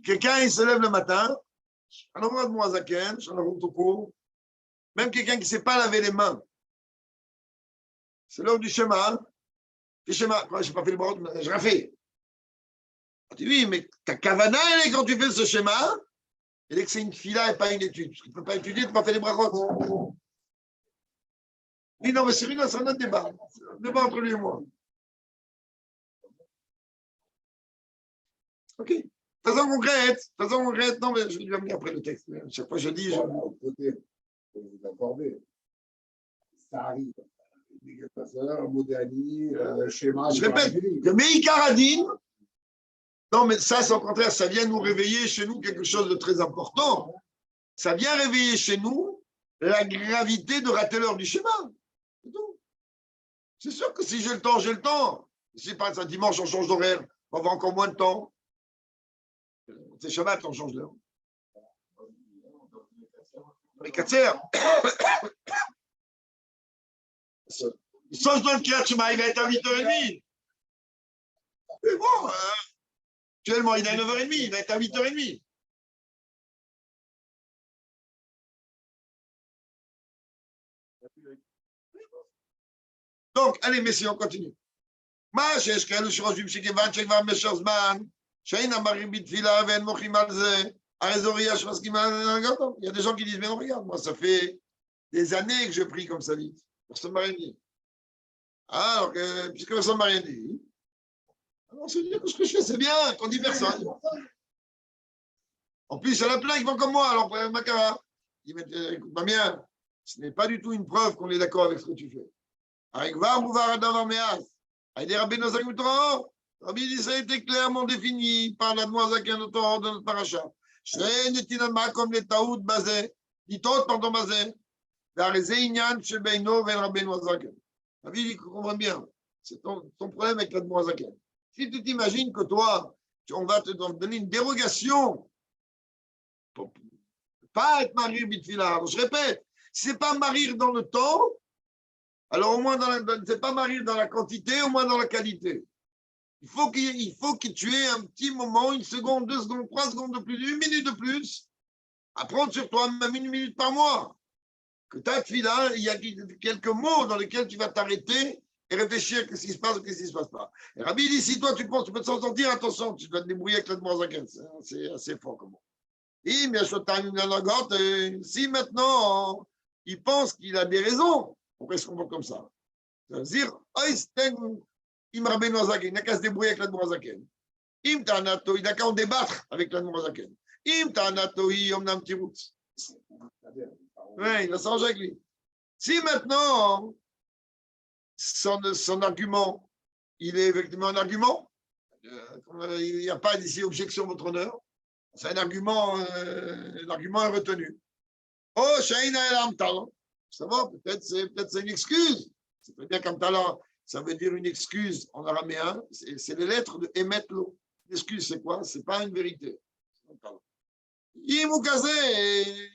Quelqu'un, il se lève le matin, même quelqu'un qui ne sait pas laver les mains. C'est l'heure du schéma. Le schéma, je n'ai pas fait le bord, je l'ai fait. Tu dis, oui, mais ta kavana, quand tu fais ce schéma, elle est que c'est une fila et pas une étude. Tu ne peux pas étudier, tu ne peux pas faire les brachot. Oui, non, mais c'est un autre débat. Un débat entre lui et moi. OK. Façon concrète, non, mais je vais lui amener après le texte. Chaque fois, je dis. Côté, vous accordez. Ça arrive. Un modani, schéma. Je répète, le Meïkaradine, non, mais ça, c'est au contraire, ça vient nous réveiller chez nous quelque chose de très important. Ça vient réveiller chez nous la gravité de rater l'heure du schéma. C'est tout. C'est sûr que si j'ai le temps, j'ai le temps. Si par exemple, dimanche, on change d'horaire, on va avoir encore moins de temps. C'est Shabbat, on change d'heure. Les 4 heures. Sauf dans le Kriyat Shema, il va être à 8h30. Mais bon, actuellement, il est à 9h30, il va être à 8h30. Donc, allez, messieurs, on continue. מה שיש כאלו שחושבים שכיוון שכבר במשך זמן, שאין אמרים בתפילה ואין מוחים על זה, הרי זו ראייה שמסכימה לנהגה טוב. Il y a des gens qui disent, mais non, regarde, moi, ça fait des années que je prie comme ça dit. Personne ne m'a rien dit. Alors, puisque personne ne m'a rien dit, alors on se dit que ce que je fais, c'est bien, qu'on dit personne. En plus, il y en a plein qui vont comme moi, alors, Makara, il dit, mais écoute-moi bien, ce n'est pas du tout une preuve qu'on est d'accord avec ce que tu fais. Avec Var ou Var Adam Meaz. Aïdé Rabbi Nozak Mutro, Rabbi dit ça a été clairement défini par la Noazaken de notre paracha. Shrei Netinama comme les Taoud basés, Ditot pardon basés, Varzé Inyan Shebeino Ven Rabbi Noazaken. Rabbi dit comprends bien, c'est ton problème avec la Noazaken. Si tu t'imagines que toi, on va te donner une dérogation pour pas être marié bitfila. Je répète, si c'est pas marier dans le temps, alors, au moins, c'est pas marier dans la quantité, au moins dans la qualité. Il faut que tu aies un petit moment, 1 seconde, 2 secondes, 3 secondes de plus, 1 minute de plus, à prendre sur toi, même 1 minute par mois. Que ta fille-là, il y a quelques mots dans lesquels tu vas t'arrêter et réfléchir qu'est-ce qui se passe ou qu'est-ce qui ne se passe pas. Et Rabbi dit, si toi, tu penses, tu peux t'en sortir, attention, tu dois te débrouiller avec la Demoiselle. C'est assez fort comme mot. Et si maintenant, il pense qu'il a des raisons, pourquoi il se comporte comme ça? C'est-à-dire, il n'a qu'à se débrouiller avec l'Admorazaken. Il n'a qu'à en débattre avec l'Admorazaken. Il a un petit route. Oui, il va s'arranger avec lui. Si maintenant, son argument, il est effectivement un argument, il n'y a pas d'ici objection, votre honneur, c'est un argument, l'argument est retenu. Oh, Shaina El Amtal. Ça va, peut-être c'est une excuse. C'est très bien comme talent. Ça veut dire une excuse en araméen. C'est les lettres de Emetlo. L'excuse, c'est quoi? C'est pas une vérité. אם הוא כזה,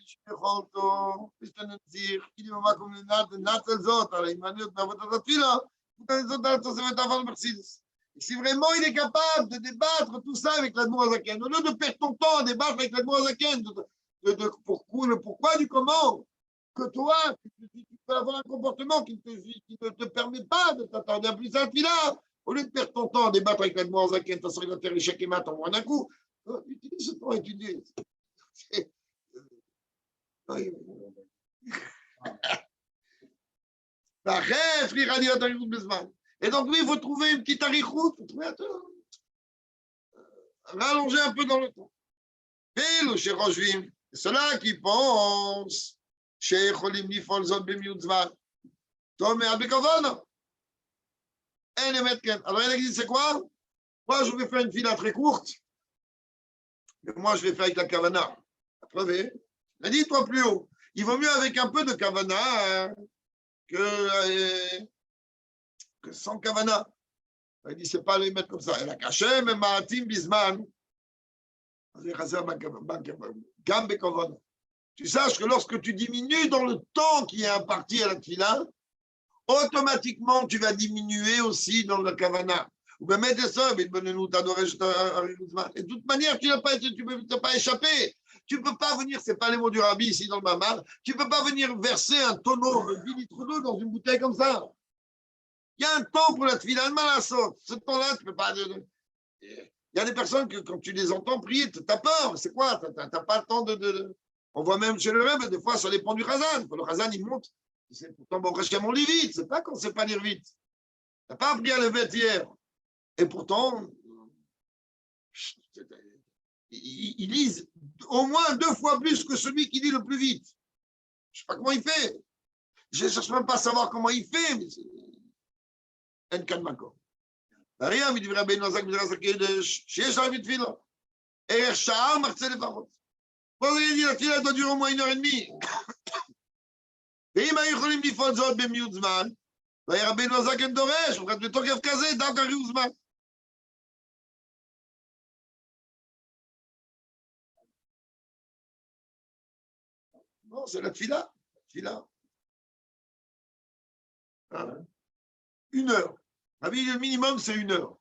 שיכול אותו, להסתנציר, כאילו מה קוראים לנצל זאת, על ההימנעות בעבודת התפילה, זאת על התוספת אבל מרסידס. Si vraiment il est capable de débattre tout ça avec l'Admour Azaken, au lieu de perdre ton temps à débattre avec l'Admour Azaken, le pourquoi du comment, que toi, tu peux avoir un comportement qui ne te permet pas de t'attarder à plus à là, au lieu de perdre ton temps à débattre avec l'Admour Azaken, tu serait d'intérêt chaque émat en moins d'un coup, utilise ce temps à étudier. Et donc, oui, il faut trouver une petite arichoute, il faut trouver rallonger un peu dans le temps. Et le Cheroshvim, ceux-là qui pensent, Cheikholim Nifol Zot Bemiutzvan, Tom et Abekavana, et les Metken. Alors, il a dit, c'est quoi? Moi, je vais faire une fila très courte, mais moi, je vais faire avec la Kavana. La preuve est, il a dit, toi plus haut. Il vaut mieux avec un peu de Kavana que sans Kavana. Il dit, c'est pas les mettre comme ça. Et la Kachem, Maatim, Bisman, tu saches que lorsque tu diminues dans le temps qui est imparti à la Tfila, automatiquement tu vas diminuer aussi dans le Kavana. Et de toute manière, tu ne peux pas échapper. Tu ne peux pas venir, ce n'est pas les mots du Rabbi ici dans le Mamar, tu ne peux pas venir verser un tonneau de 10 litres d'eau dans une bouteille comme ça. Il y a un temps pour la Tfila, ce temps-là, tu ne peux pas. Il y a des personnes que quand tu les entends prier, tu as peur. C'est quoi? Tu n'as pas le temps de. On voit même chez le Rebbe, des fois, ça dépend du Khazan. Quand le Khazan, il monte, c'est pourtant bon, on lit vite. C'est pas qu'on ne sait pas lire vite. Tu n'as pas appris à lever hier. Et pourtant, ils lisent au moins 2 fois plus que celui qui lit le plus vite. Je ne sais pas comment il fait. Je ne cherche même pas à savoir comment il fait, mais c'est un cas de macor. Rien, mais du vrai Ben Nozak, שיש להם בתפילה. ערך שעה מחצה לפחות. פה זה יגיד, התפילה doit durer au moins 1h30. ואם היו יכולים לפעול זאת במיעוט זמן, והיה רבי נוזק דורש, בתוקף כזה, דווקא ריאו זמן. Non, c'est la tfila. Hein? 1 heure. Le minimum, c'est 1 heure.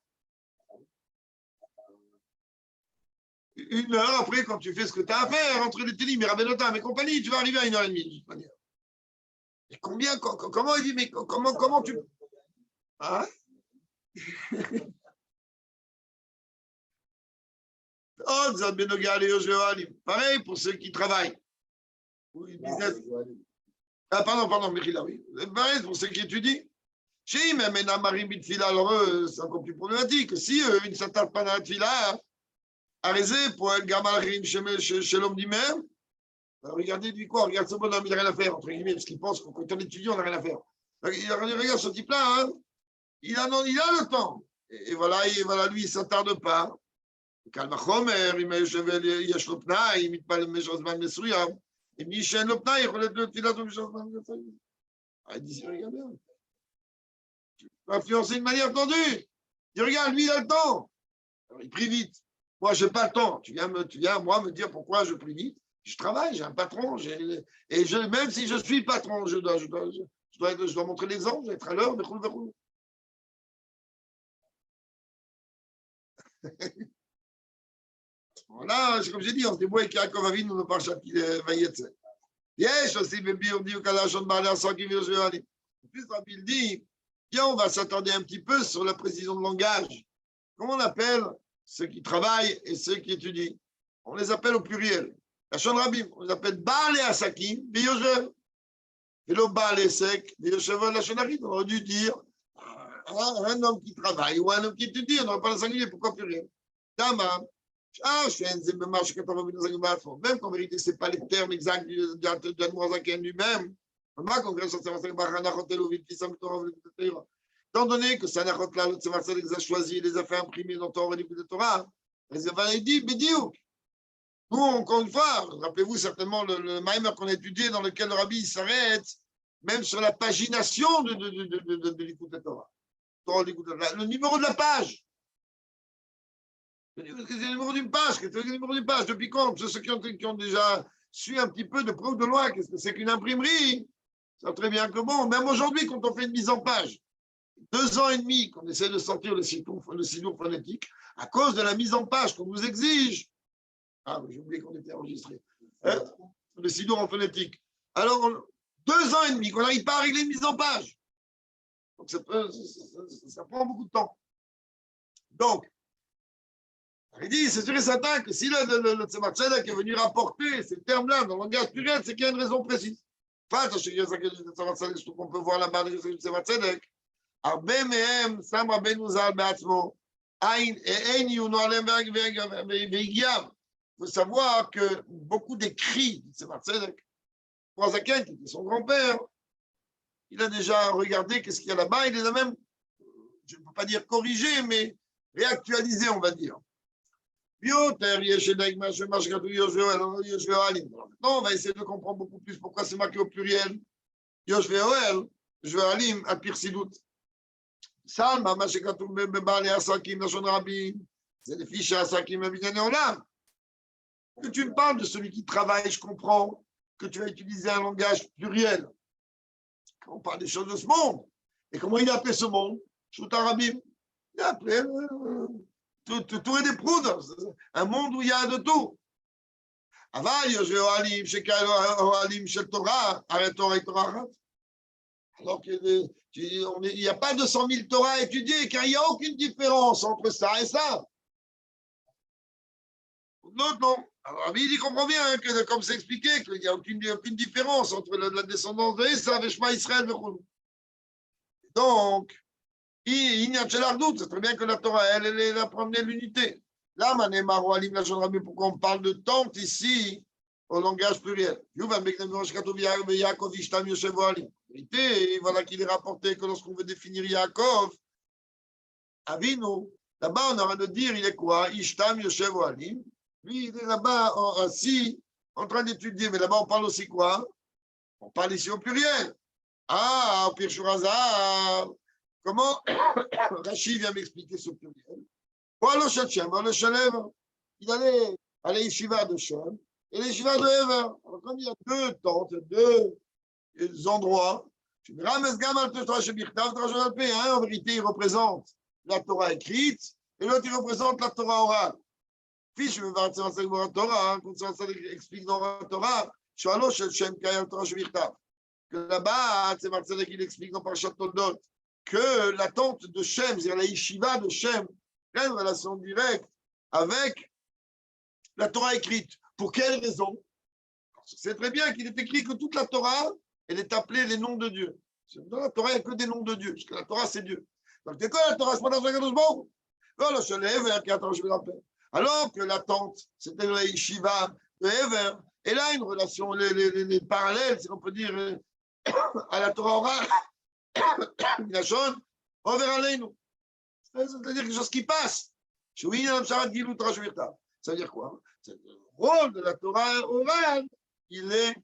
1 heure, après, quand tu fais ce que tu as à faire, entre les télim, et Rabbenotam et compagnie, tu vas arriver à 1 heure et demie, de toute manière. Et comment il dit, mais comment tu. Hein? Pareil pour ceux qui travaillent. Oui, business. Ah, pardon, Michila, oui. Pareil pour ceux qui étudient. Chez même un mari bitfila, alors eux, c'est encore plus problématique. Si une s'attaque pas dans la fila, arrêtez pour un gamin chez l'homme lui-même, regardez du quoi, regarde ce bonhomme, il n'a rien à faire, entre guillemets, parce qu'il pense qu'en on étudie, on n'a rien à faire. Regarde ce type-là, hein, il a le temps. Et voilà, lui, il ne s'attarde pas. קל וחומר, אם יש לו פנאי, אם מתפלל במשך זמן מסוים, אם מי שאין לו פנאי יכול להיות תפילת במשך זמן מסוים. Regarde, tu peux influencer d'une manière tendue. Dis, regarde, lui, il a le temps. Alors, il prie vite. Moi, je n'ai pas le temps. Tu viens, moi, me dire pourquoi je prie vite. Je travaille, j'ai un patron. Même si je suis patron, je dois montrer l'exemple, je dois être à l'heure, mais Voilà, comme j'ai dit, on se débrouille avec Yaakov Avinu, on ne parle pas de Vayetze. Yes, aussi, Bébi, on dit au Kalachon Bala, sans qu'il vienne jouer. En plus, Rabbi dit, tiens, on va s'attarder un petit peu sur la précision de langage. Comment on appelle ceux qui travaillent et ceux qui étudient? On les appelle au pluriel. Lachon Rabim, on les appelle Baal et Asakim, Biyoshev. Et le Baal et Sek, Biyoshev, Lachon Rabim, on aurait dû dire un homme qui travaille ou un homme qui étudie, on n'aurait pas le singulier, pourquoi pluriel? Dama. Même qu'en vérité, ce n'est pas les termes exacts d'Admorazaken lui-même. Étant donné que Sanachot-là, le Tzemar les a choisis, les a fait imprimer dans Torah et de Torah, il dit, Bédiouk. Nous, encore une fois, rappelez-vous certainement le Maïmer qu'on a étudié dans lequel le Rabbi s'arrête, même sur la pagination de l'écoute de Torah. Le numéro de la page. Qu'est-ce que c'est le numéro d'une page? Qu'est-ce que c'est le numéro d'une page? Depuis quand? Ceux qui ont déjà su un petit peu de preuve de loi, qu'est-ce que c'est qu'une imprimerie? Ça très bien que bon, même aujourd'hui, quand on fait une mise en page, 2 ans et demi qu'on essaie de sortir le sidour phonétique, à cause de la mise en page qu'on nous exige. Ah, j'ai oublié qu'on était enregistré. Le sidour en phonétique. Alors, 2 ans et demi qu'on n'arrive pas à régler une mise en page. Donc, ça prend beaucoup de temps. Donc, il dit, c'est sûr et certain que si le Tzemar Tzedek est venu rapporter ces termes-là dans le langage pluriel, c'est qu'il y a une raison précise. Je trouve qu'on peut voir là-bas le Tzemar Tzedek. Il faut savoir que beaucoup d'écrits du Tzemar Tzedek, Zaken, qui était son grand-père, il a déjà regardé qu'est-ce qu'il y a là-bas, il les a même, je ne peux pas dire corrigés, mais réactualisés, on va dire. Maintenant, on va essayer de comprendre beaucoup plus pourquoi c'est marqué au pluriel. Yoshveoel, Joalim, à pire si doute. Salma, Mashekatou, Bebale, Asakim, Nashon Rabin, c'est les fiches Asakim, Abidjanéolam. Que tu me parles de celui qui travaille, je comprends que tu vas utiliser un langage pluriel. Quand on parle des choses de ce monde. Et comment il a appelé ce monde? Shouta Rabim. Il a appelé. Tout est des proutes, un monde où il y a de tout. Alors qu'il n'y a pas 200 000 Torah à étudier, car il n'y a aucune différence entre ça et ça. Non. Alors, il comprend bien que, comme c'est expliqué, qu'il n'y a aucune différence entre la descendance de Esav et Shema Israël. Donc, il n'y a que l'ardoute, c'est très bien que la Torah, elle a promené l'unité. Là, pourquoi on parle de tente ici au langage pluriel? Et voilà qu'il est rapporté que lorsqu'on veut définir Yaakov, Avinu, là-bas on aura de dire, il est quoi? Ishtam Yoshev Ohalim. Lui, il est là-bas assis, en train d'étudier, mais là-bas on parle aussi quoi? On parle ici au pluriel. Ah, Pir Shurazah. Comment Rachid vient m'expliquer ce pluriel. Il allait à l'Yeshiva de Shem et l'Yeshiva de Ever. Alors, comme il y a 2 tentes, 2 endroits, En vérité, il représente la Torah écrite et l'autre, il représente la Torah orale. Puis, je vais voir ça dans la Torah, quand ça explique dans la Torah, que là-bas, c'est Marcel qui l'explique dans Parashat Toldot, que l'attente de Shem, c'est-à-dire la yeshiva de Shem, a une relation directe avec la Torah écrite. Pour quelle raison? C'est très bien qu'il est écrit que toute la Torah, elle est appelée les noms de Dieu. Dans la Torah, il n'y a que des noms de Dieu, parce que la Torah, c'est Dieu. Donc, c'est quoi la Torah? C'est pas dans un bon. Alors, je lève, attends, je vais l'appeler. Alors que l'attente, c'était la yeshiva de Ever, et là, une relation, les parallèles, si on peut dire, à la Torah orale, on verra les nous. C'est-à-dire quelque chose qui passe. Ça veut dire quoi? Le rôle de la Torah orale, il est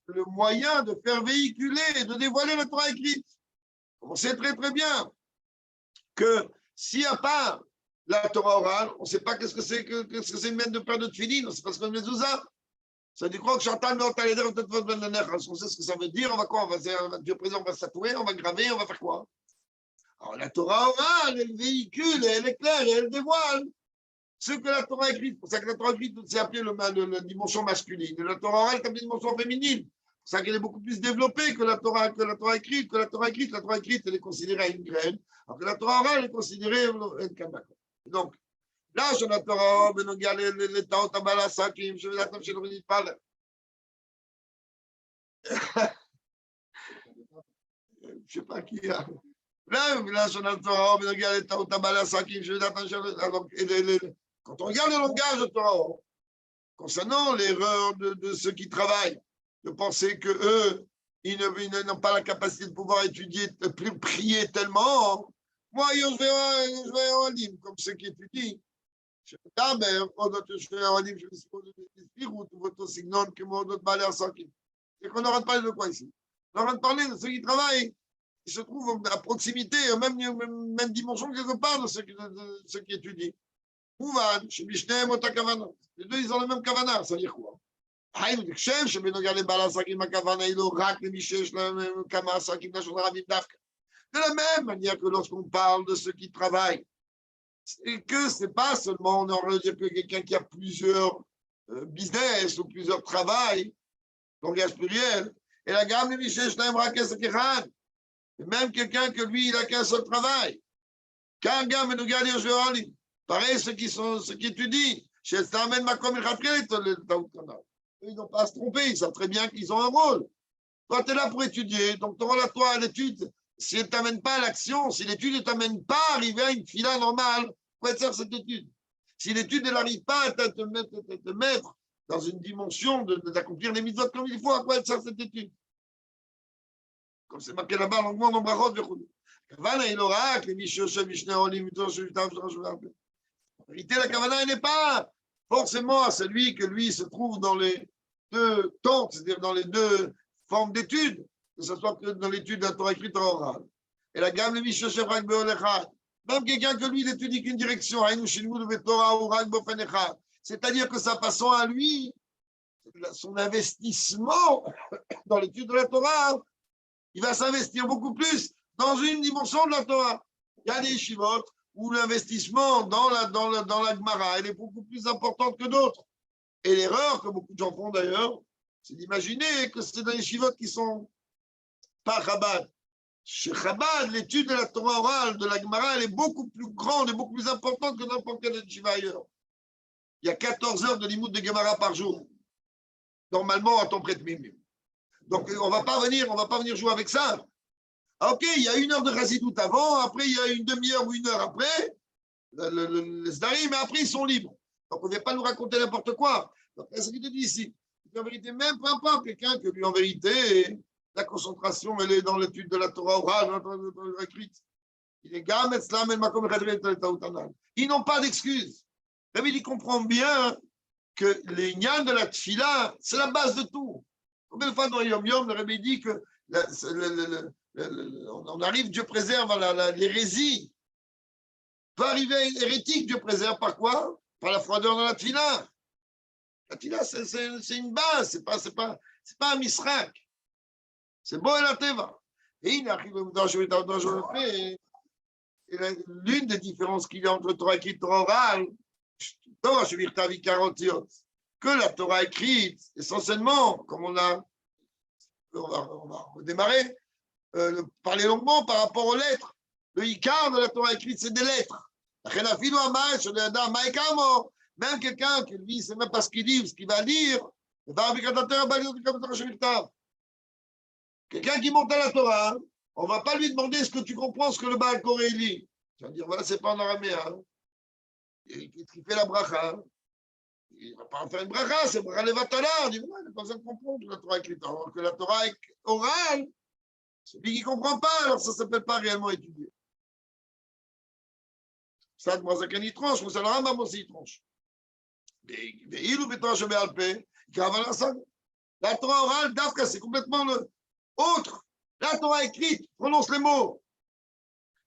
le moyen de faire véhiculer et de dévoiler la Torah écrite. On sait très très bien que s'il n'y a pas la Torah orale, on ne sait pas qu'est-ce que c'est une mène de père de Tfilin, on ne sait pas ce qu'on met Zouza. Ça dit quoi que j'entends on sait ce que ça veut dire, on va quoi? Dieu présent, on va tatouer, on va graver, on va faire quoi? Alors la Torah orale, elle véhicule, elle éclaire, elle dévoile ce que la Torah écrite. C'est pour ça que la Torah écrite, c'est appelé la dimension masculine. Et la Torah orale, c'est appelé la dimension féminine. C'est pour ça qu'elle est beaucoup plus développée que la Torah écrite. La Torah écrite, elle est considérée à une graine. Alors que la Torah orale, elle est considérée à une kabbalah. Donc, là, sur la Torah, on regarde les temps, Tabala, Sakim, je vais l'attendre chez le Rédit Pal. Je ne sais pas qui a. Là, sur la Torah, on regarde les temps, Tabala, Sakim, je vais l'attendre chez le Rédit. Quand on regarde le langage de Torah, concernant l'erreur de ceux qui travaillent, de penser qu'eux, ils n'ont pas la capacité de pouvoir étudier, de prier tellement. Moi, je vais en livre, comme ceux qui étudient. Je vais en livre, je vais expliquer votre signal que mon autre malheur sans qui. C'est qu'on n'arrête pas de quoi ici? On arrête de parler de ceux qui travaillent, qui se trouvent à proximité, même dimension quelque part de ceux qui étudient. Mouvan, chez Mishneh, Mota Kavana. Les deux, ils ont le même Kavana, ça veut dire quoi? De la même manière que lorsqu'on parle de ceux qui travaillent, et que ce n'est pas seulement, on aurait dire que quelqu'un qui a plusieurs business ou plusieurs travails, langage pluriel, et la gamme de Michel même quelqu'un que lui, il n'a qu'un seul travail. Car gamme de Gali Ojeoli, pareil, ceux qui étudient, chez Stamen Makom ils n'ont pas à se tromper, ils savent très bien qu'ils ont un rôle. Toi, tu es là pour étudier, donc ton rôle à toi, l'étude, si elle ne t'amène pas à l'action, si l'étude ne t'amène pas à arriver à une fila normale, pourquoi faire cette étude? Si l'étude n'arrive pas à te mettre dans une dimension d'accomplir les mitzvot comme il faut, à quoi sert cette étude? Comme c'est marqué là-bas, longuement dans Brachot, Kavana, il aura que les Mishneh, Mishneh, Olim, en vérité, la Kavana, elle n'est pas forcément à celui que lui se trouve dans les deux tentes, c'est-à-dire dans les deux formes d'études, que ce soit que dans l'étude de la Torah écrite en oral. Et la gamme, le Mishneh, même quelqu'un que lui n'étudie qu'une direction, c'est-à-dire que sa façon à lui, son investissement dans l'étude de la Torah, il va s'investir beaucoup plus dans une dimension de la Torah. Il y a des shivot où l'investissement dans la Gemara, elle est beaucoup plus importante que d'autres. Et l'erreur que beaucoup de gens font d'ailleurs, c'est d'imaginer que c'est dans les shivot qui sont pas Chabad. Chez Chabad, l'étude de la Torah orale, de la Gemara, elle est beaucoup plus grande et beaucoup plus importante que n'importe quelle shiva ailleurs. Il y a 14 heures de limoud de Gemara par jour. Normalement, à ton prête mime. Donc, on ne va pas venir jouer avec ça. Ah, ok, il y a 1 heure de Chassidout avant, après, il y a une demi-heure ou 1 heure après, les Sdarim, mais après, ils sont libres. Donc, on ne vient pas nous raconter n'importe quoi. Donc, c'est ce qu'il te dit ici. En vérité, même peu importe quelqu'un que lui, en vérité, la concentration, elle est dans l'étude de la Torah orale, dans la Torah écrite. Il est Gam, Etzlam, El Makom, ils n'ont pas d'excuses. Il comprend bien que les Nyan de la Tfila, c'est la base de tout. Combien de fois dans Yom Yom, le Rebbe dit que on arrive, Dieu préserve l'hérésie. Peut arriver hérétique, Dieu préserve par quoi? Par la froideur dans la Tfila. La Tfila, c'est une base, c'est pas un misrak. C'est beau et la teva. Et l'une des différences qu'il y a entre Torah écrite et Torah orale, que la Torah écrite, essentiellement, comme on va redémarrer, parler longuement par rapport aux lettres. Le Icar de la Torah écrite, c'est des lettres. Même quelqu'un qui lui, c'est même pas ce qu'il dit ou ce qu'il va lire, quelqu'un qui monte à la Torah, on ne va pas lui demander est-ce que tu comprends ce que le Baal Koré lit. Tu vas dire, voilà, c'est pas en araméen. Il fait la bracha. Il ne va pas en faire une bracha, c'est bracha levatala. On dit, non, il n'a pas besoin de comprendre la Torah écrite. Alors que la Torah orale, celui qui ne comprend pas, alors ça ne s'appelle pas réellement étudier. Ça, moi, ça il tranche, mais ça le Rambam aussi, il tranche. La Torah orale, d'Afka, c'est complètement le autre. La Torah écrite, prononce les mots.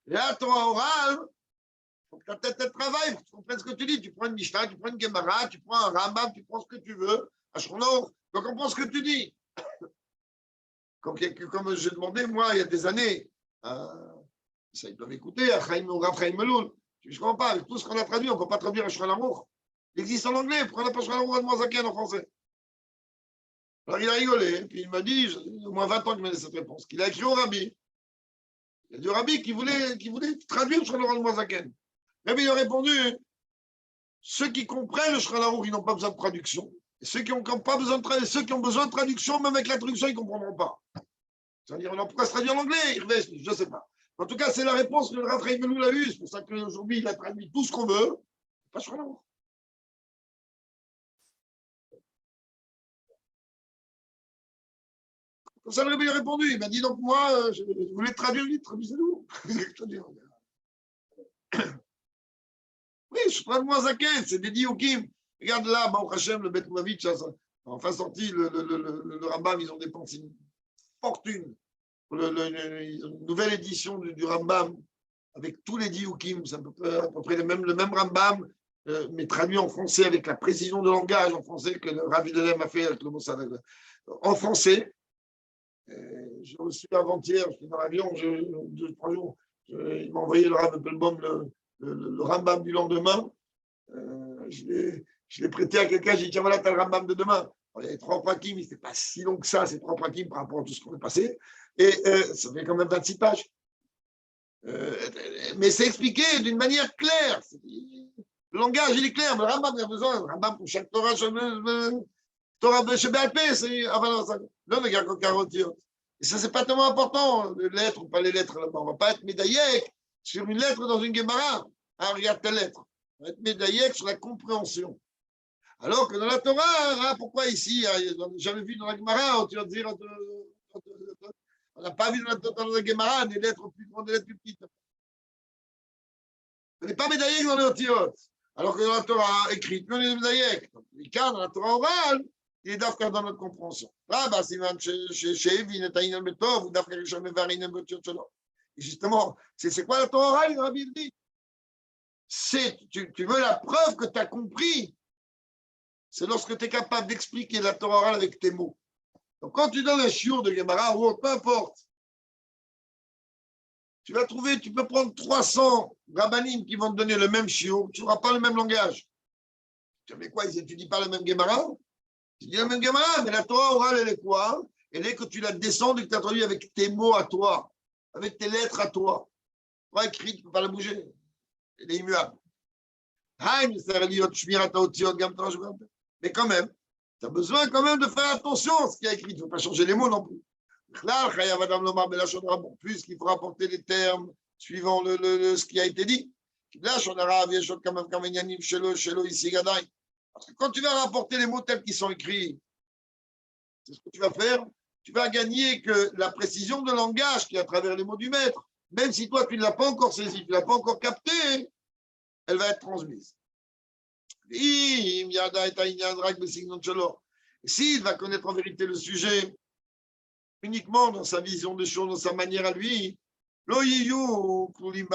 La Torah orale, il faut que ta tête travaille, tu comprennes ce que tu dis. Tu prends une Mishnah, tu prends une Gemara, tu prends un Rambam, tu prends ce que tu veux. Donc on comprend ce que tu dis. Comme j'ai demandé, moi, il y a des années, ça, ils doivent écouter, à Rav Chaim Meloul. Je ne comprends pas, avec tout ce qu'on a traduit, on ne peut pas traduire un Shulchan Aruch. Il existe en anglais, pourquoi on n'a pas Shulchan Aruch Admozaken en français? Alors il a rigolé, puis il m'a dit, au moins 20 ans qu'il m'a donné cette réponse, qu'il a écrit au Rabbi. Il y a du Rabbi qui voulait traduire le Shulchan Aruch Admozaken. Rabbi il a répondu, ceux qui comprennent le Shulchan Aruch, ils n'ont pas besoin de traduction. Et ceux qui n'ont pas besoin de ceux qui ont besoin de traduction, même avec la traduction, ils ne comprendront pas. C'est-à-dire, pourquoi se traduire en anglais? Je ne sais pas. En tout cas, c'est la réponse que le Rav Chaim Meloul a eue. C'est pour ça qu'aujourd'hui, il a traduit tout ce qu'on veut. Pas Shulchan Aruch. Comme ça, le Rabbi a répondu. Il m'a dit, donc moi, je voulais traduire vite, traduisez-nous. Oui, je prends moins Zaken, c'est des dioukim. Regarde là, Baruch Hashem, le Bet Mavitch, enfin sorti, le Rambam, ils ont dépensé une fortune pour une nouvelle édition du Rambam, avec tous les dioukim, c'est à peu près le même Rambam, mais traduit en français avec la précision de langage en français que le Rav Delem a fait avec le Mossad. En français, j'ai reçu avant-hier, j'étais dans l'avion, 2-3 jours, il m'a envoyé le Rav Appelbaum, le Rambam du lendemain. Je l'ai prêté à quelqu'un, j'ai dit tiens, voilà, t'as le Rambam de demain. Alors, il y avait 3 prakim, il n'était pas si long que ça, ces 3 prakim par rapport à tout ce qu'on est passé. Et ça fait quand même 26 pages. Mais c'est expliqué d'une manière claire. Le langage, il est clair. Le Rambam, il y a besoin. Le Rambam, pour chaque Torah, Torah de Shebelpé, c'est. Ah, ben non, ça. Non, le gars, et ça, c'est pas tellement important, les lettres ou pas les lettres là-bas. On ne va pas être médaillé sur une lettre dans une Gemara. Ah, regarde ta lettre. On va être médaillé sur la compréhension. Alors que dans la Torah, pourquoi ici, on n'a jamais vu dans la Gemara, tu vas dire, on n'a pas vu dans la Gemara des lettres plus grandes, des lettres plus petites. On n'est pas médaillé dans les Otiyot. Alors que dans la Torah écrite, on est médaillé. Les cas dans la Torah orale, il est d'afka dans notre compréhension. Là, bah, c'est chez Evin, et Taïnan Betov, ou d'afka jamais varinen Betov. Et justement, c'est quoi la Torah orale, le Rabbi dit? Tu veux la preuve que tu as compris. C'est lorsque tu es capable d'expliquer la Torah orale avec tes mots. Donc, quand tu donnes un shiur de Gemara ou autre, peu importe, tu vas trouver, tu peux prendre 300 rabbanim qui vont te donner le même shiur, tu n'auras pas le même langage. Tu dis quoi, ils n'étudient pas le même Gemara? Tu dis le même Gemara, mais la Torah orale, elle est quoi? Elle est que tu la descends et que tu as traduit avec tes mots à toi, avec tes lettres à toi. Pas écrit, tu ne peux pas la bouger. Elle est immuable. Mais quand même, tu as besoin quand même de faire attention à ce qu'il y a écrit. Tu ne faut pas changer les mots non plus. Plus qu'il faut rapporter les termes suivant ce qui a été dit. Parce que quand tu vas rapporter les mots tels qu'ils sont écrits, c'est ce que tu vas faire. Tu vas gagner que la précision de langage qui est à travers les mots du maître, même si toi tu ne l'as pas encore saisi, tu ne l'as pas encore capté, elle va être transmise. S'il va connaître en vérité le sujet uniquement dans sa vision des choses, dans sa manière à lui, il ne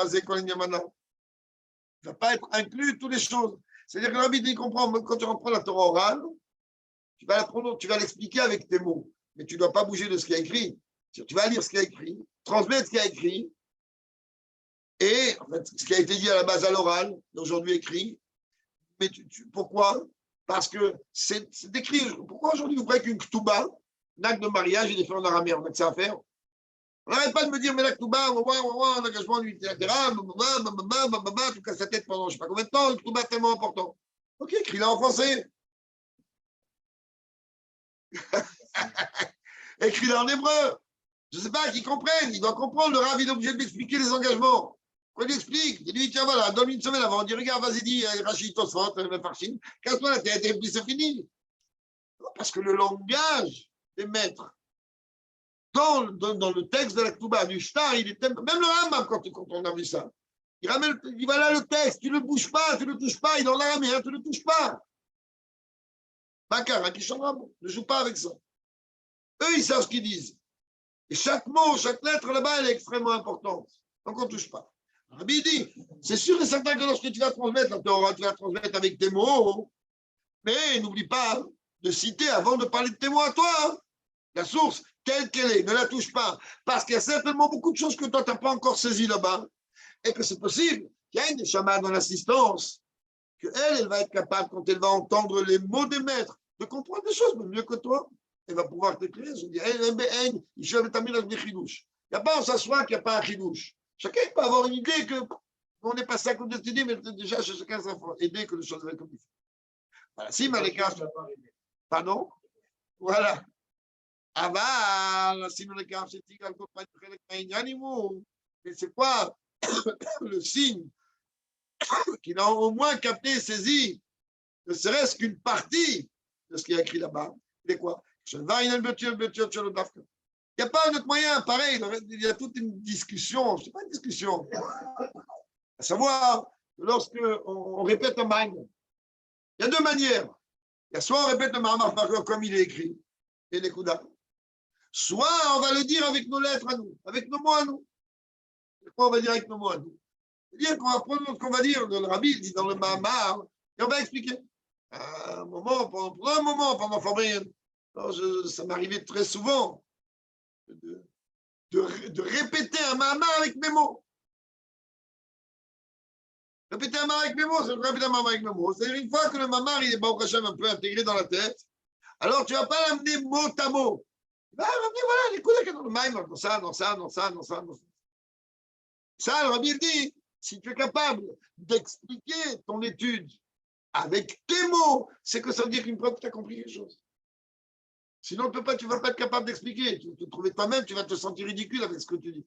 va pas être inclus toutes les choses. C'est-à-dire que l'habit il comprend, quand tu reprends la Torah orale, tu vas l'expliquer avec tes mots, mais tu ne dois pas bouger de ce qui est écrit. Tu vas lire ce qu'il y a écrit, transmettre ce qu'il y a écrit, et en fait, ce qui a été dit à la base à l'oral, aujourd'hui écrit. Mais pourquoi? Parce que c'est décrit. Pourquoi aujourd'hui vous croyez qu'une ktouba, un acte de mariage, il est fait en araméen? On a que ça à faire. On n'arrête pas de me dire, mais la ktouba, un engagement unilatéral, tu casses sa tête pendant je ne sais pas combien de temps, une ktouba tellement important. Ok, écris-la en français. Écris-la en hébreu. Je ne sais pas, qu'ils comprennent. Il doit comprendre. Le rav, il est obligé de m'expliquer les engagements. Qu'on lui explique. Il lui dit, tiens, voilà, donne une semaine avant. On dit, regarde, vas-y, dis, Rachid, Tosfot, Farshim, casse-toi la tête, et puis c'est fini. Parce que le langage des maîtres, dans le texte de la Ktouba, du Shtar, il était, même le Rambam, quand on a vu ça, il ramène, il dit, voilà le texte, tu ne le bouges pas, tu ne le touches pas, il est dans l'araméen, tu ne le touches pas. Bakar, qui changera, ne joue pas avec ça. Eux, ils savent ce qu'ils disent. Et chaque mot, chaque lettre là-bas, elle est extrêmement importante. Donc, on ne touche pas. Rabbi dit, c'est sûr et certain que lorsque tu vas transmettre la Torah, tu vas transmettre avec tes mots, mais n'oublie pas de citer avant de parler de tes mots à toi. La source, telle qu'elle est, ne la touche pas. Parce qu'il y a certainement beaucoup de choses que toi, tu n'as pas encore saisies là-bas. Et que c'est possible qu'il y ait une chamade dans l'assistance, qu'elle va être capable, quand elle va entendre les mots des maîtres, de comprendre des choses mieux que toi. Elle va pouvoir t'écrire. Je dis, il n'y a pas en s'asseoir qu'il n'y a pas un chidouche. Chacun peut avoir une idée qu'on n'est pas ça comme d'étudier, mais déjà, chacun s'en faut aider que les choses vont comme il faut. Voilà, si Malika. Pardon? Voilà. Aval, si Malika, c'est mais c'est quoi le signe qu'il a au moins capté, saisi, ne serait-ce qu'une partie de ce qu'il y a écrit là-bas? C'est quoi? Il n'y a pas un autre moyen, pareil, il y a toute une discussion, je ne sais pas une discussion, à savoir, lorsque on répète un maïm, il y a deux manières. Il y a soit on répète un maïm comme il est écrit, et les koudas, soit on va le dire avec nos lettres à nous, avec nos mots à nous. Pourquoi on va dire avec nos mots à nous? C'est-à-dire qu'on va prendre ce qu'on va dire, le rabbi dit dans le Mahamar, et on va expliquer. Un moment, pendant Fabrien, ça m'arrivait très souvent de répéter un Mahamar avec mes mots. Répéter un Mahamar avec mes mots, c'est répéter un Mahamar avec mes mots. C'est-à-dire une fois que le Mahamar, il est Baruch Hashem un peu intégré dans la tête, alors tu ne vas pas l'amener mot à mot. Il va ramener, voilà, les coups dans le maïm, dans ça. Ça, le rabbi dit, si tu es capable d'expliquer ton étude avec tes mots, c'est que ça veut dire qu'une preuve que tu as compris quelque chose. Sinon, tu ne vas pas être capable d'expliquer. Tu vas te trouver toi-même, tu vas te sentir ridicule avec ce que tu dis.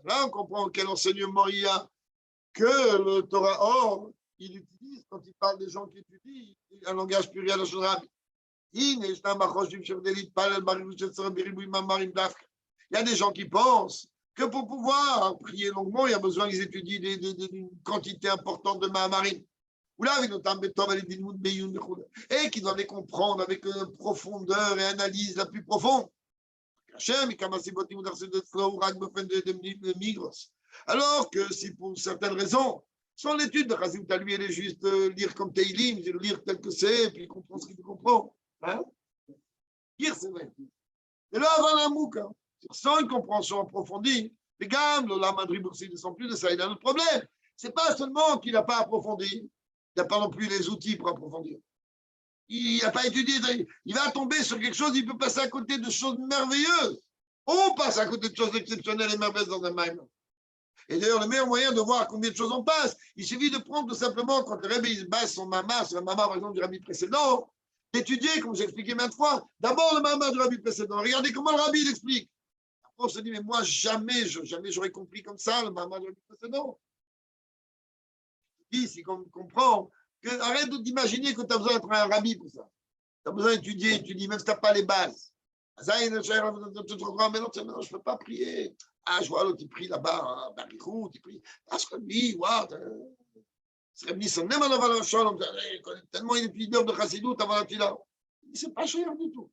Là, on comprend quel enseignement il y a que le Torah Or, il utilise quand il parle des gens qui étudient un langage pluriel de Shodrabi. Il y a des gens qui pensent que pour pouvoir prier longuement, il y a besoin qu'ils étudient une quantité importante de Mahamarim. Et qu'ils doivent les comprendre avec profondeur et analyse la plus profonde. Alors que si pour certaines raisons, son étude de Chazit, lui, elle est juste lire comme Teilim, lire tel que c'est, et puis comprendre ce qu'il comprend. Hein? Lire, c'est vrai. Et là, avant la mouka, sans une compréhension approfondie, les gammes, le lamadri boursier ne sont plus de ça. Il a un autre problème. Ce n'est pas seulement qu'il n'a pas approfondi, il n'a pas non plus les outils pour approfondir. Il n'a pas étudié. Il va tomber sur quelque chose, il peut passer à côté de choses merveilleuses. On passe à côté de choses exceptionnelles et merveilleuses dans un maïm. Et d'ailleurs, le meilleur moyen de voir combien de choses on passe, il suffit de prendre tout simplement, quand le rabbi base son mamar, sur le mamar, par exemple, du rabbi précédent, d'étudier, comme j'ai expliqué maintes fois, d'abord le mamar du rabbi précédent. Regardez comment le rabbi l'explique. Après, on se dit, mais moi, jamais j'aurais compris comme ça le mamar du rabbi précédent. Si on comprend, arrête d'imaginer que tu as besoin d'être un rabbi pour ça. Tu as besoin d'étudier, tu dis, même si tu n'as pas les bases. Mais non, je ne peux pas prier. Ah, je vois l'autre, il prie là-bas, Barichou, il prie. Ah, ce que lui, waouh, tellement il est leader de Chassidut avant la Tila. C'est pas cher du tout.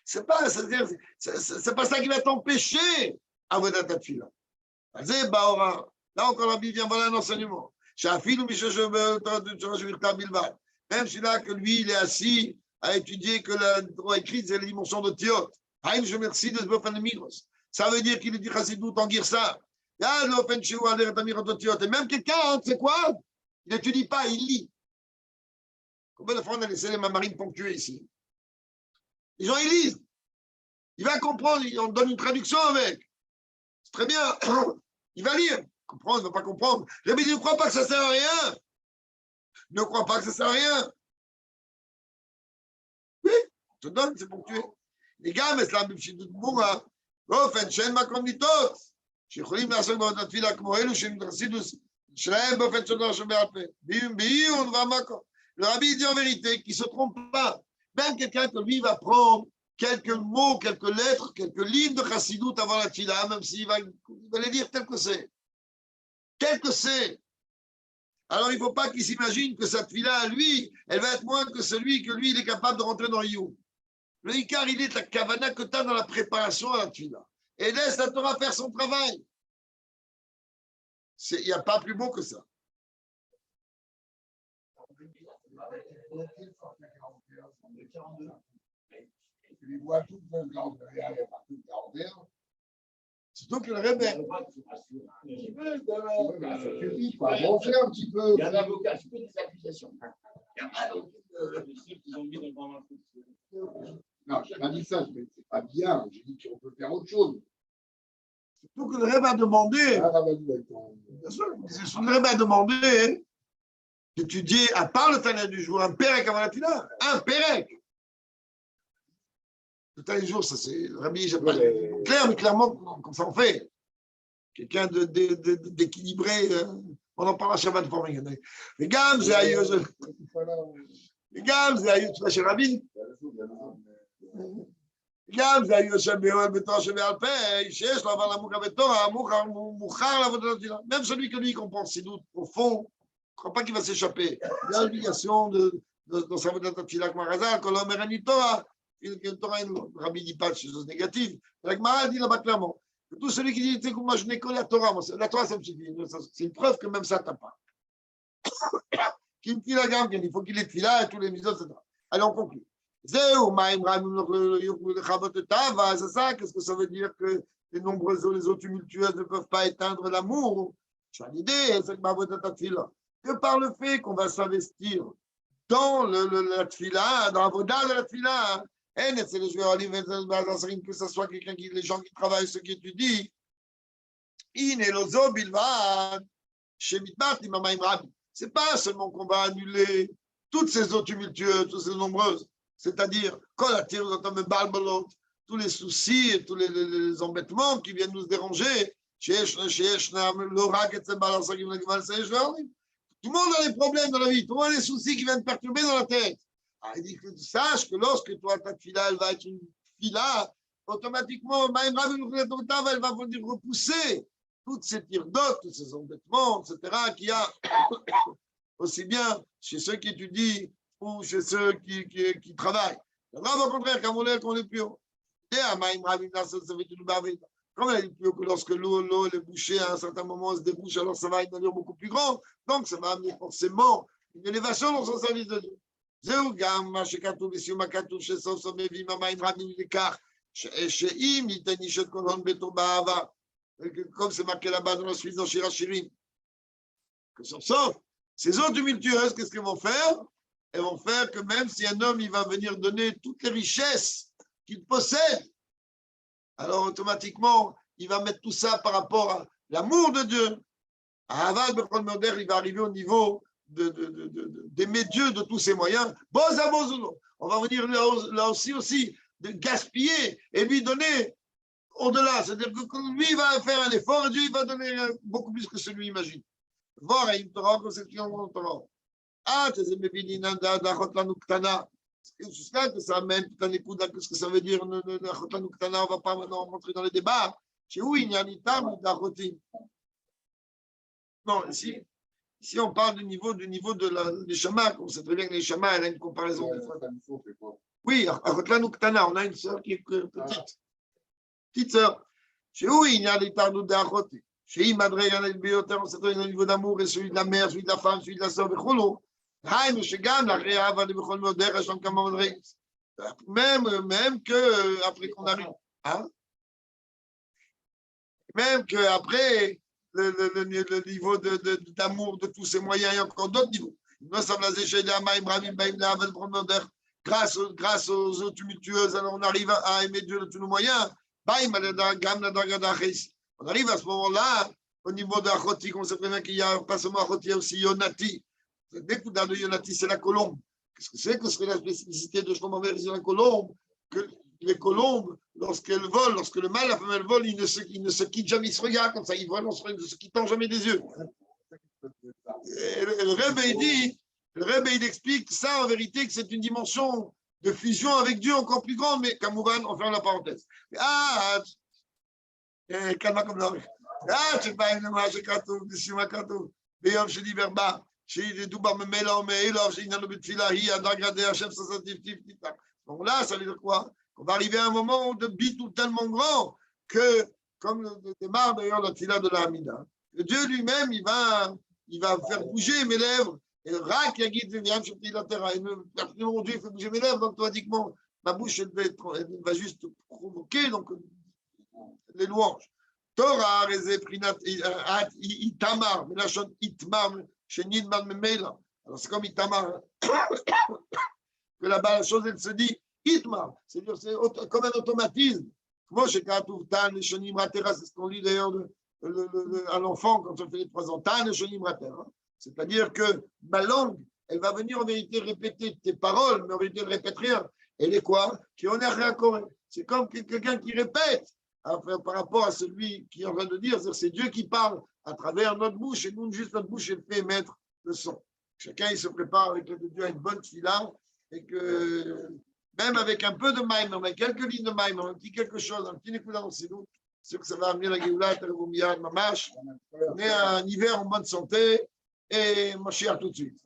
C'est pas ça qui va t'empêcher à voir ta Tila. Là encore, la Bible vient, voilà un enseignement. Même si là, que lui, il est assis à étudier que la droit écrite, c'est la dimension de Thiot. Haïm, je merci de ce ça veut dire qu'il est dit Chassidut en Girsa. Et même quelqu'un, tu sais quoi? Il n'étudie pas, il lit. Combien de fois on a laissé les mamarines ponctuer ici? Les gens, ils lisent. Il va comprendre, on donne une traduction avec. C'est très bien. Il va lire. Comprendre, il ne va pas comprendre. Rabbi dit, ne crois pas que ça ne sert à rien. Ne crois pas que ça ne sert à rien. Oui, on te donne, c'est ponctué. Les gars, mais c'est la même chose de Boura. באופן שאין מקום לטעות, שיכולים לעסוק בעבודת התפילה כמו אלו שהם חסידות שלהם באופן סודר שבעל פה, בעיון והמקום. Le rabbi dit en vérité qu'il ne se trompe pas. Même quelqu'un que lui va prendre quelques mots, quelques lettres, quelques lignes de chassidout avant la tfila, même s'il va les lire tel que c'est. Tel que c'est. Alors il ne faut pas qu'il s'imagine que sa tfila à lui, elle va être moins que celui que lui, il est capable de rentrer dans Iyou. Le Icar, il est la kavana que tu as dans la préparation à la tfila. Et laisse la Torah faire son travail. Il n'y a pas plus beau que ça. Surtout que le Rebbe. Il faut avancer un petit peu. Il y a un avocat, je peux des accusations. Il y a pas Non, je n'ai pas dit ça, c'est pas bien. J'ai dit qu'on peut faire autre chose. Surtout que le Rebbe a demandé. Le Rebbe a demandé d'étudier, à part le Tana du jour, un Pérec avant la Tila. Un Pérec. Le Tana du jour, ça c'est le Rabbi, j'ai pas clair, mais clairement, comme ça on fait. Quelqu'un d'équilibré. On en parle à Shabbat pour rien. Les gammes, c'est aïeux. Les gammes, c'est aïeux. Tu vas chez Rabbi. גם זה היו יושב באוהל בתורה שבעל פה, שיש לו אבל המוכר בתורה, מוכר לעבודת התפילה. Même celui que lui comprend ses doutes au fond, ne croit pas qu'il va s'échapper. Il a l'obligation de sa vodat התפילה כמו הרז"ל, כל אומר אני תורה, Torah, le Rabbi dit pas de choses négatives. La Gemara dit là-bas clairement que tout celui qui dit, tu sais, moi je n'ai que la Torah, la Torah ça me suffit. C'est une preuve que même ça t'as pas. Qu'il me file la gamme, il faut qu'il ait tefila et tous les misos, etc. Allez, on conclut. C'est ça, qu'est-ce que ça veut dire que les nombreuses les eaux tumultueuses ne peuvent pas éteindre l'amour? J'ai une idée, c'est que par le fait qu'on va s'investir dans la tfila, dans la voda de la tfila, c'est les joueurs que ce soit quelqu'un qui, les gens qui travaillent, ceux qui étudient, c'est pas seulement qu'on va annuler toutes ces eaux tumultueuses, toutes ces nombreuses. C'est-à-dire, tous les soucis et tous les embêtements qui viennent nous déranger, tout le monde a des problèmes dans la vie, tout le monde a des soucis qui viennent perturber dans la tête. Il dit que tu saches que lorsque toi, ta fila, elle va être une fila, automatiquement, elle va venir repousser toutes ces tirdotes, tous ces embêtements, etc., qu'il y a aussi bien chez ceux qui étudient ou chez ceux qui travaillent. Au contraire, quand on est plus haut. Comme elle est plus haut que lorsque l'eau est bouchée à un certain moment, elle se débouche, alors ça va être une allure beaucoup plus grande. Donc, ça va amener forcément une élévation dans son service de Dieu. Comme c'est marqué là-bas dans la suite dans Shir Hashirim. Que sauf ces eaux tumultueuses, qu'est-ce qu'elles vont faire? Elles vont faire que même si un homme il va venir donner toutes les richesses qu'il possède, alors automatiquement, il va mettre tout ça par rapport à l'amour de Dieu. À Havad Bechol Moder, il va arriver au niveau d'aimer Dieu de tous ses moyens. On va venir là aussi de gaspiller et lui donner au-delà. C'est-à-dire que lui, il va faire un effort et Dieu, il va donner beaucoup plus que celui imagine. Voir une Torah comme cette Torah. Jusqu'à que ça amène tout un écoute à ce que ça veut dire, on ne va pas maintenant rentrer dans les débats. Chez où il y a un itam ou d'achotim. Non, ici on parle du niveau de l'Eshama, on sait très bien que l'Eshama, elle a une comparaison. Oui, Achotlan Uktana, on a une sœur qui est petite sœur. Chez où il y a un itam ou d'achotim. Chez Imadre, il y a un niveau d'amour et celui de la mère, celui de la femme, celui de la sœur, Même que après qu'on arrive, hein? Même qu'après le niveau d'amour de tous ces moyens, il y a encore d'autres niveaux. Grâce aux eaux tumultueuses, alors on arrive à aimer Dieu de tous nos moyens. On arrive à ce moment-là, au niveau de Achoti, on sait très bien qu'il y a pas seulement Achoti, il y a aussi Yonati. Dès que de Yonati, c'est la colombe. Qu'est-ce que c'est que ce serait la spécificité de Shlomo Ameler, c'est la colombe? Que les colombes, lorsqu'elles volent, lorsque le mâle et la femelle volent, ils ne se quittent jamais, ils se regardent comme ça, ils volent, ils ne se quittent jamais des yeux. Et le Rebbe, il explique ça en vérité que c'est une dimension de fusion avec Dieu encore plus grande, mais Kamouvan, on ferme la parenthèse. Calma comme l'or. Je pas une image de Katou, de Shima Katou, Béom, je dis Verba, je dis Doubar Memela, mais Elov, je dis Nanobut Filahi, Adagradé, Hachem, Sasatif, Tif, Tif. Donc là, ça veut dire quoi? On va arriver à un moment de bitou tellement grand que, comme le démarre d'ailleurs la Tila de la Hamida, Dieu lui-même, il va faire bouger mes lèvres. Et Rak Yagid Viviam sur la terre. Mon Dieu, il fait bouger mes lèvres, donc automatiquement, ma bouche, elle va juste provoquer donc, les louanges. Torah, Rezé, Prinat, Itamar, Melachon, Itmar, Shenidman, Memela. Alors c'est comme Itamar, que là-bas, la chose, elle se dit, Itmar, c'est-à-dire c'est comme un automatisme. Moi, chez Katouftan, les Shonim Ratera, c'est ce qu'on lit d'ailleurs à l'enfant quand on fait les 3 ans, Tan et Shonim Ratera. C'est-à-dire que ma langue, elle va venir en vérité répéter tes paroles, mais en vérité, elle ne répète rien. Elle est quoi? Qui en est rien encore. C'est comme quelqu'un qui répète enfin, par rapport à celui qui est en train de dire, c'est Dieu qui parle à travers notre bouche, et nous, juste notre bouche, elle fait émettre le son. Chacun, il se prépare avec le Dieu à une bonne fila, et que même avec un peu de maïm, avec quelques lignes de maïm, un petit quelque chose, un petit écoudant dans ses doutes, c'est que ça va amener la Géoula, Tereboumia, Mamash. On est un hiver en bonne santé, et Moshiach tout de suite.